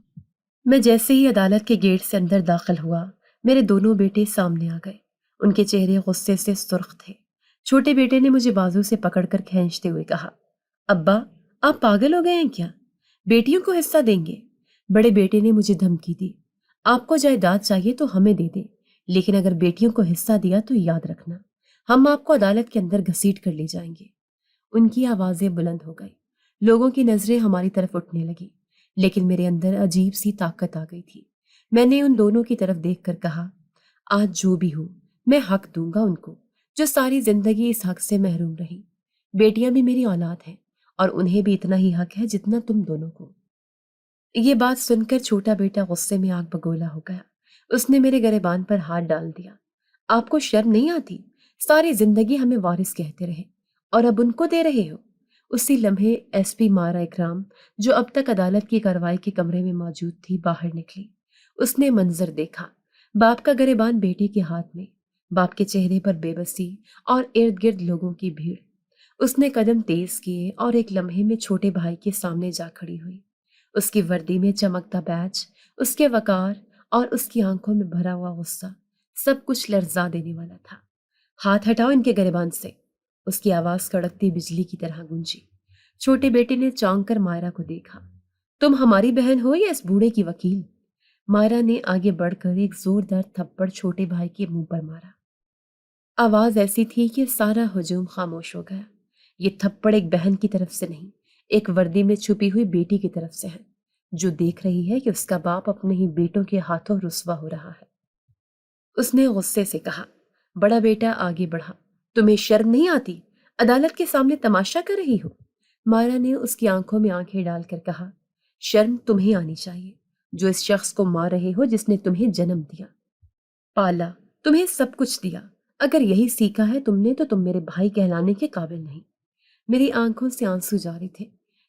میں جیسے ہی عدالت کے گیٹ سے اندر داخل ہوا، میرے دونوں بیٹے سامنے آ گئے۔ ان کے چہرے غصے سے سرخ تھے۔ چھوٹے بیٹے نے مجھے بازو سے پکڑ کر کھینچتے ہوئے کہا، ابا، آپ پاگل ہو گئے ہیں کیا؟ بیٹیوں کو حصہ دیں گے؟ بڑے بیٹے نے مجھے دھمکی دی، آپ کو جائیداد چاہیے تو ہمیں دے دیں، لیکن اگر بیٹیوں کو حصہ دیا تو یاد رکھنا ہم آپ کو عدالت کے اندر گھسیٹ کر لے جائیں گے۔ ان کی آوازیں بلند ہو گئی، لوگوں کی نظریں ہماری طرف اٹھنے لگی، لیکن میرے اندر عجیب سی طاقت آ گئی تھی۔ میں نے ان دونوں کی طرف دیکھ کر کہا، آج جو بھی ہو میں حق دوں گا ان کو جو ساری زندگی اس حق سے محروم رہی۔ بیٹیاں بھی میری اولاد ہیں اور انہیں بھی اتنا ہی حق ہے جتنا تم دونوں کو۔ یہ بات سن کر چھوٹا بیٹا غصے میں آگ بگولا ہو گیا۔ اس نے میرے گریبان پر ہاتھ ڈال دیا۔ آپ کو شرم نہیں آتی؟ ساری زندگی ہمیں وارث کہتے رہے اور اب ان کو دے رہے ہو؟ اسی لمحے ایس پی مارا اکرام، جو اب تک عدالت کی کارروائی کے کمرے میں موجود تھی، باہر نکلی۔ اس نے منظر دیکھا، باپ کا گریبان بیٹے کے ہاتھ میں، باپ کے چہرے پر بے بسی اور ارد گرد لوگوں کی بھیڑ۔ اس نے قدم تیز کیے اور ایک لمحے میں چھوٹے بھائی کے سامنے جا کھڑی ہوئی۔ اس کی وردی میں چمکتا بیج، اس کے وقار اور اس کی آنکھوں میں بھرا ہوا غصہ سب کچھ لرزا دینے والا تھا۔ ہاتھ ہٹاؤ ان کے گریبان سے، اس کی آواز کڑکتی بجلی کی طرح گونجی۔ چھوٹے بیٹے نے چونک کر مائرہ کو دیکھا۔ تم ہماری بہن ہو یا اس بوڑھے کی وکیل؟ مائرہ نے آگے بڑھ کر ایک زوردار تھپڑ چھوٹے بھائی کے منہ پر مارا۔ آواز ایسی تھی کہ سارا ہجوم خاموش ہو گیا۔ یہ تھپڑ ایک بہن کی طرف سے نہیں، ایک وردی میں چھپی ہوئی بیٹی کی طرف سے ہے، جو دیکھ رہی ہے کہ اس کا باپ اپنے ہی بیٹوں کے ہاتھوں رسوا ہو رہا ہے۔ اس نے غصے سے کہا۔ بڑا بیٹا آگے بڑھا، تمہیں شرم نہیں آتی؟ عدالت کے سامنے تماشا کر رہی ہو؟ مائرہ نے اس کی آنکھوں میں آنکھیں ڈال کر کہا، شرم تمہیں آنی چاہیے جو اس شخص کو مار رہے ہو جس نے تمہیں جنم دیا، پالا، تمہیں سب کچھ دیا۔ اگر یہی سیکھا ہے تم نے تو تم میرے بھائی کہلانے کے قابل نہیں۔ میری آنکھوں سے آنسو جاری تھے۔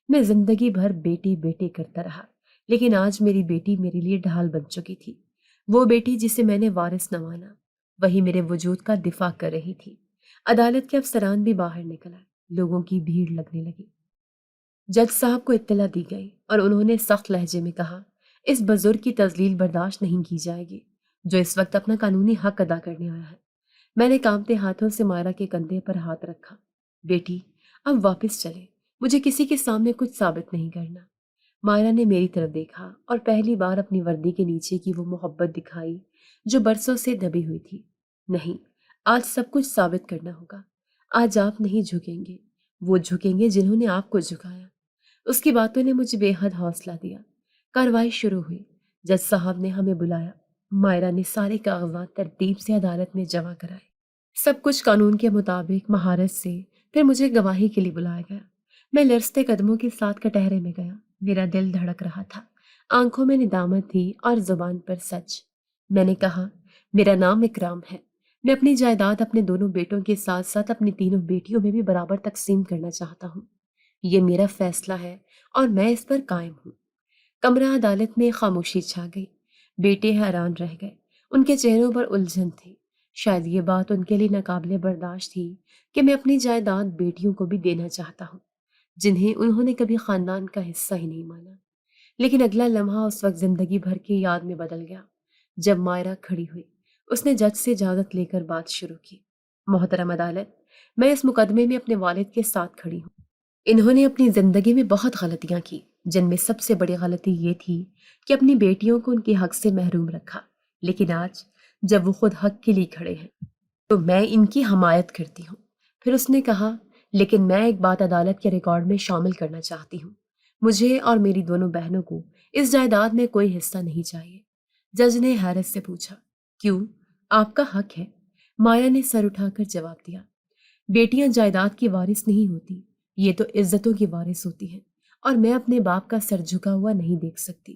میں زندگی بھر بیٹی بیٹی کرتا رہا، لیکن آج میری بیٹی میرے لیے ڈھال بن چکی تھی۔ وہ بیٹی جسے میں نے وارث نہ مانا، وہی میرے وجود کا دفاع کر رہی تھی۔ عدالت کے افسران بھی باہر نکل آئے، لوگوں کی بھیڑ لگنے لگی۔ جج صاحب کو اطلاع دی گئی اور انہوں نے سخت لہجے میں کہا، اس بزرگ کی تذلیل برداشت نہیں کی جائے گی جو اس وقت اپنا قانونی حق ادا کرنے آیا ہے۔ میں نے کانپتے ہاتھوں سے مائرہ کے کندھے پر ہاتھ رکھا۔ بیٹی، اب واپس چلے، مجھے کسی کے سامنے کچھ ثابت نہیں کرنا۔ مائرہ نے میری طرف دیکھا اور پہلی بار اپنی وردی کے نیچے کی وہ محبت دکھائی جو برسوں سے دبی ہوئی تھی۔ نہیں، آج سب کچھ ثابت کرنا ہوگا۔ آج آپ نہیں جھکیں گے، وہ جھکیں گے جنہوں نے آپ کو جھکایا۔ اس کی باتوں نے مجھے بے حد حوصلہ دیا۔ کارروائی شروع ہوئی۔ جج صاحب نے ہمیں بلایا۔ مائرہ نے سارے کاغذات ترتیب سے عدالت میں جمع کرائے۔ سب کچھ قانون کے مطابق مہارت سے۔ پھر مجھے گواہی کے لیے بلایا گیا۔ میں لرزتے قدموں کے ساتھ کٹہرے میں گیا۔ میرا دل دھڑک رہا تھا، آنکھوں میں ندامت تھی اور زبان پر سچ۔ میں نے کہا، میرا نام اکرام ہے، میں اپنی جائیداد اپنے دونوں بیٹوں کے ساتھ ساتھ اپنی تینوں بیٹیوں میں بھی برابر تقسیم کرنا چاہتا ہوں۔ یہ میرا فیصلہ ہے اور میں اس پر قائم ہوں۔ کمرہ عدالت میں خاموشی چھا گئی۔ بیٹے حیران رہ گئے، ان کے چہروں پر الجھن تھی۔ شاید یہ بات ان کے لیے ناقابل برداشت تھی کہ میں اپنی جائیداد بیٹیوں کو بھی دینا چاہتا ہوں جنہیں انہوں نے کبھی خاندان کا حصہ ہی نہیں مانا۔ لیکن اگلا لمحہ اس وقت زندگی بھر کی یاد میں بدل گیا جب مائرہ کھڑی ہوئی۔ اس نے جج سے اجازت لے کر بات شروع کی۔ محترم عدالت، میں اس مقدمے میں اپنے والد کے ساتھ کھڑی ہوں۔ انہوں نے اپنی زندگی میں بہت غلطیاں کی، جن میں سب سے بڑی غلطی یہ تھی کہ اپنی بیٹیوں کو ان کے حق سے محروم رکھا۔ لیکن آج جب وہ خود حق کے لیے کھڑے ہیں تو میں ان کی حمایت کرتی ہوں۔ پھر اس نے کہا، لیکن میں ایک بات عدالت کے ریکارڈ میں شامل کرنا چاہتی ہوں، مجھے اور میری دونوں بہنوں کو اس جائیداد میں کوئی حصہ نہیں چاہیے۔ جج نے حیرت سے پوچھا، کیوں؟ آپ کا حق ہے۔ مائرہ نے سر اٹھا کر جواب دیا، بیٹیاں جائیداد کی وارث نہیں ہوتی، یہ تو عزتوں کی وارث ہوتی ہیں، اور میں اپنے باپ کا سر جھکا ہوا نہیں دیکھ سکتی۔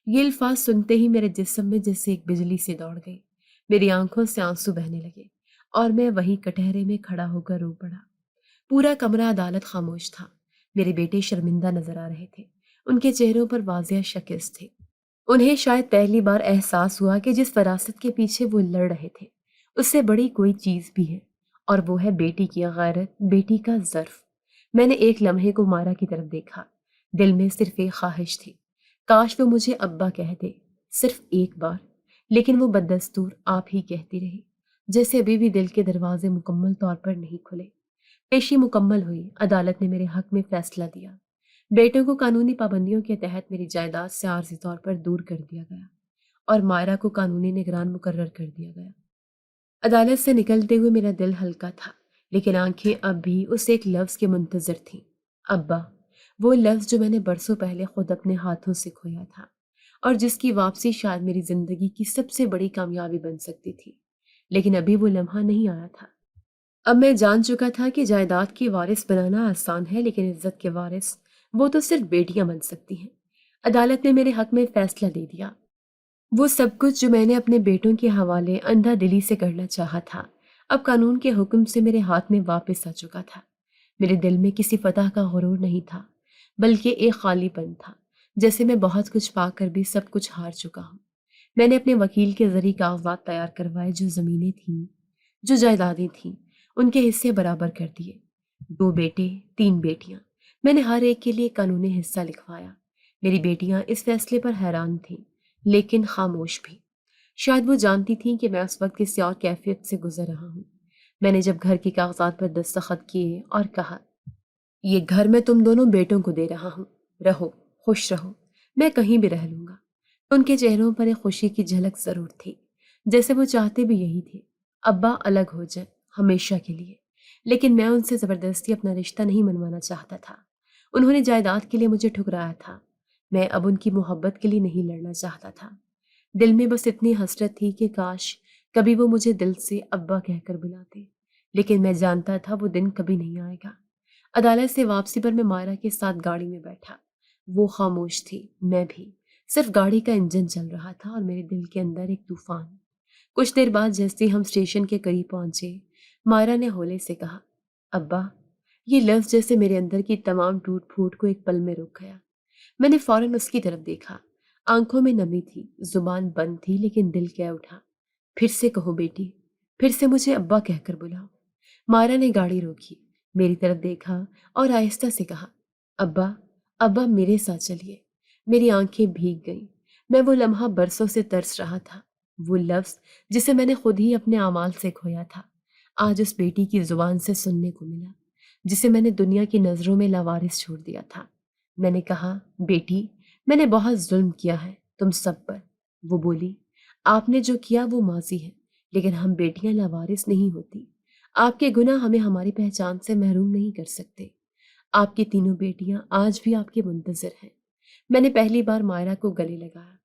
یہ الفاظ سنتے ہی میرے جسم میں جیسے ایک بجلی سے دوڑ گئی۔ میری آنکھوں سے آنسو بہنے لگے اور میں وہیں کٹہرے میں کھڑا ہو کر رو پڑا۔ پورا کمرہ عدالت خاموش تھا۔ میرے بیٹے شرمندہ نظر آ رہے تھے، ان کے چہروں پر واضح شکست تھے۔ انہیں شاید پہلی بار احساس ہوا کہ جس فراست کے پیچھے وہ لڑ رہے تھے اس سے بڑی کوئی چیز بھی ہے، اور وہ ہے بیٹی کی غیرت، بیٹی کا ظرف۔ میں نے ایک لمحے کو مائرہ کی طرف دیکھا، دل میں صرف ایک خواہش تھی، کاش وہ مجھے ابا کہہ دے، صرف ایک بار۔ لیکن وہ بددستور آپ ہی کہتی رہی، جیسے ابھی بھی دل کے دروازے مکمل طور پر نہیں کھلے۔ پیشی مکمل ہوئی، عدالت نے میرے حق میں فیصلہ دیا۔ بیٹوں کو قانونی پابندیوں کے تحت میری جائیداد سے عارضی طور پر دور کر دیا گیا اور مائرہ کو قانونی نگران مقرر کر دیا گیا۔ عدالت سے نکلتے ہوئے میرا دل ہلکا تھا، لیکن آنکھیں اب بھی اس ایک لفظ کے منتظر تھیں، ابا۔ وہ لفظ جو میں نے برسوں پہلے خود اپنے ہاتھوں سے کھویا تھا، اور جس کی واپسی شاید میری زندگی کی سب سے بڑی کامیابی بن سکتی تھی، لیکن ابھی وہ لمحہ نہیں آیا تھا۔ اب میں جان چکا تھا کہ جائیداد کی وارث بنانا آسان ہے، لیکن عزت کے وارث وہ تو صرف بیٹیاں بن سکتی ہیں۔ عدالت نے میرے حق میں فیصلہ دے دیا۔ وہ سب کچھ جو میں نے اپنے بیٹوں کے حوالے اندھا دلی سے کرنا چاہا تھا، اب قانون کے حکم سے میرے ہاتھ میں واپس آ چکا تھا۔ میرے دل میں کسی فتح کا غرور نہیں تھا، بلکہ ایک خالی پن تھا، جیسے میں بہت کچھ پا کر بھی سب کچھ ہار چکا ہوں۔ میں نے اپنے وکیل کے ذریعے کاغذات تیار کروائے، جو زمینیں تھیں، جو جائیدادیں تھیں، ان کے حصے برابر کر دیے۔ 2 بیٹے، 3 بیٹیاں، میں نے ہر ایک کے لیے قانونی حصہ لکھوایا۔ میری بیٹیاں اس فیصلے پر حیران تھیں، لیکن خاموش بھی۔ شاید وہ جانتی تھیں کہ میں اس وقت کسی اور کیفیت سے گزر رہا ہوں۔ میں نے جب گھر کے کاغذات پر دستخط کیے اور کہا، یہ گھر میں تم دونوں بیٹوں کو دے رہا ہوں، رہو، خوش رہو، میں کہیں بھی رہ لوں گا، ان کے چہروں پر ایک خوشی کی جھلک ضرور تھی، جیسے وہ چاہتے بھی یہی تھے، ابا الگ ہو جائے ہمیشہ کے لیے۔ لیکن میں ان سے زبردستی اپنا رشتہ نہیں منوانا چاہتا تھا۔ انہوں نے جائیداد کے لیے مجھے ٹھکرایا تھا، میں اب ان کی محبت کے لیے نہیں لڑنا چاہتا تھا۔ دل میں بس اتنی حسرت تھی کہ کاش کبھی وہ مجھے دل سے ابا کہہ کر بلاتے، لیکن میں جانتا تھا وہ دن کبھی نہیں آئے گا۔ عدالت سے واپسی پر میں مائرہ کے ساتھ گاڑی میں بیٹھا، وہ خاموش تھی، میں بھی۔ صرف گاڑی کا انجن چل رہا تھا اور میرے دل کے اندر ایک طوفان۔ کچھ دیر بعد جیسے ہم اسٹیشن کے قریب پہنچے، مائرہ نے ہولے سے کہا، ابا۔ یہ لفظ جیسے میرے اندر کی تمام ٹوٹ پھوٹ کو ایک پل میں روک گیا۔ میں نے فوراً اس کی طرف دیکھا، آنکھوں میں نمی تھی، زبان بند تھی، لیکن دل کہہ اٹھا، پھر سے کہو بیٹی، پھر سے مجھے ابا کہہ کر بلاؤ۔ مائرہ نے گاڑی روکی، میری طرف دیکھا اور آہستہ سے کہا، ابا، ابا میرے ساتھ چلیے۔ میری آنکھیں بھیگ گئیں، میں وہ لمحہ برسوں سے ترس رہا تھا، وہ لفظ جسے میں نے خود ہی اپنے اعمال سے کھویا تھا، آج اس بیٹی کی زبان سے سننے کو ملا، جسے میں نے دنیا کی نظروں میں لاوارث چھوڑ دیا تھا۔ میں نے کہا، بیٹی، میں نے بہت ظلم کیا ہے تم سب پر۔ وہ بولی، آپ نے جو کیا وہ ماضی ہے، لیکن ہم بیٹیاں لاوارث نہیں ہوتی۔ آپ کے گناہ ہمیں ہماری پہچان سے محروم نہیں کر سکتے۔ آپ کی تینوں بیٹیاں آج بھی آپ کے منتظر ہیں۔ میں نے پہلی بار مائرہ کو گلے لگایا،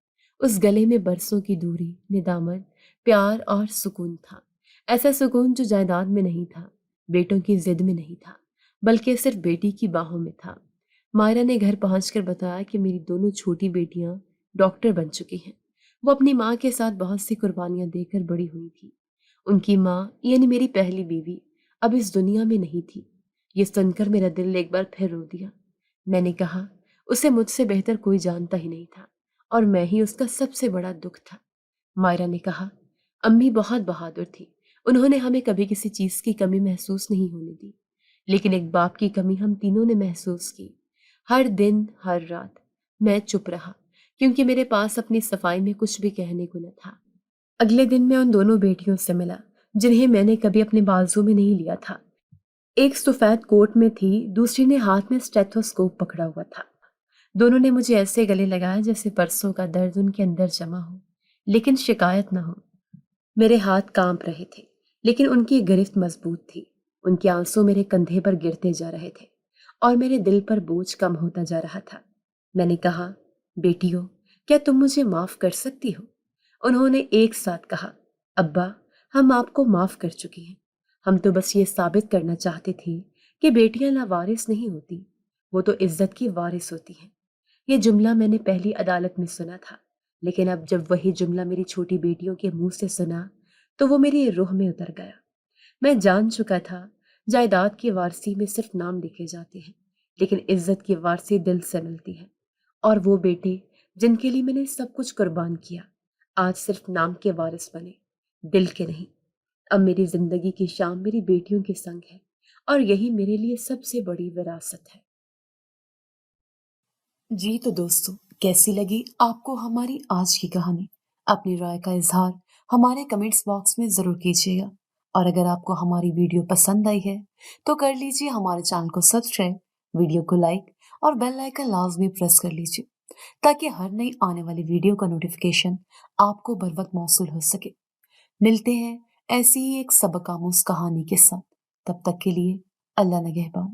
اس گلے میں برسوں کی دوری، ندامت، پیار اور سکون تھا، ایسا سکون جو جائیداد میں نہیں تھا، بیٹوں کی ضد میں نہیں تھا، بلکہ صرف بیٹی کی باہوں میں تھا۔ مائرہ نے گھر پہنچ کر بتایا کہ میری دونوں چھوٹی بیٹیاں ڈاکٹر بن چکی ہیں۔ وہ اپنی ماں کے ساتھ بہت سی قربانیاں دے کر بڑی ہوئی تھی۔ ان کی ماں یعنی میری پہلی بیوی اب اس دنیا میں نہیں تھی۔ یہ سن کر میرا دل ایک بار پھر رو دیا۔ میں نے کہا، اسے مجھ سے بہتر کوئی جانتا ہی نہیں تھا، اور میں ہی اس کا سب سے بڑا دکھ تھا۔ مائرہ نے کہا، امی بہت بہادر تھی، انہوں نے ہمیں کبھی کسی چیز کی کمی محسوس نہیں ہونے دی، لیکن ایک باپ کی کمی ہم تینوں نے محسوس کی، ہر دن، ہر رات۔ میں چپ رہا، کیونکہ میرے پاس اپنی صفائی میں کچھ بھی کہنے کو نہ تھا۔ اگلے دن میں ان دونوں بیٹیوں سے ملا، جنہیں میں نے کبھی اپنے بازو میں نہیں لیا تھا۔ ایک سفید کوٹ میں تھی، دوسری نے ہاتھ میں اسٹیتھوسکوپ پکڑا ہوا تھا۔ دونوں نے مجھے ایسے گلے لگایا جیسے برسوں کا درد ان کے اندر جمع ہو، لیکن شکایت نہ ہو۔ میرے ہاتھ کانپ رہے تھے، لیکن ان کی گرفت مضبوط تھی۔ ان کے آنسو میرے کندھے پر گرتے جا رہے تھے، اور میرے دل پر بوجھ کم ہوتا جا رہا تھا۔ میں نے کہا، بیٹیوں، کیا تم مجھے معاف کر سکتی ہو؟ انہوں نے ایک ساتھ کہا، ابا، ہم آپ کو معاف کر چکے ہیں۔ ہم تو بس یہ ثابت کرنا چاہتے تھے کہ بیٹیاں لاوارث نہیں ہوتی، وہ تو عزت کی وارث ہوتی ہیں۔ یہ جملہ میں نے پہلی عدالت میں سنا تھا، لیکن اب جب وہی جملہ میری چھوٹی بیٹیوں کے منہ سے سنا تو وہ میری روح میں اتر گیا۔ میں جان چکا تھا جائیداد کی وارثی میں صرف نام لکھے جاتے ہیں، لیکن عزت کی وارثی دل سے ملتی ہے، اور وہ بیٹے جن کے لیے میں نے سب کچھ قربان کیا آج صرف نام کے وارث بنے، دل کے نہیں۔ اب میری زندگی کی شام میری بیٹیوں کے سنگ ہے، اور یہی میرے لیے سب سے بڑی وراثت ہے۔ جی تو دوستو، کیسی لگی آپ کو ہماری آج کی کہانی؟ اپنی رائے کا اظہار ہمارے کمنٹس باکس میں ضرور کیجیے گا، اور اگر آپ کو ہماری ویڈیو پسند آئی ہے تو کر لیجیے ہمارے چینل کو سبسکرائب، ویڈیو کو لائک اور بیل آئیکن لازمی پریس کر لیجیے تاکہ ہر نئی آنے والی ویڈیو کا نوٹیفیکیشن آپ کو بر وقت موصول ہو سکے۔ ملتے ہیں ایسی ہی ایک سبق آموز کہانی کے ساتھ، تب تک کے لیے اللہ نگہبان۔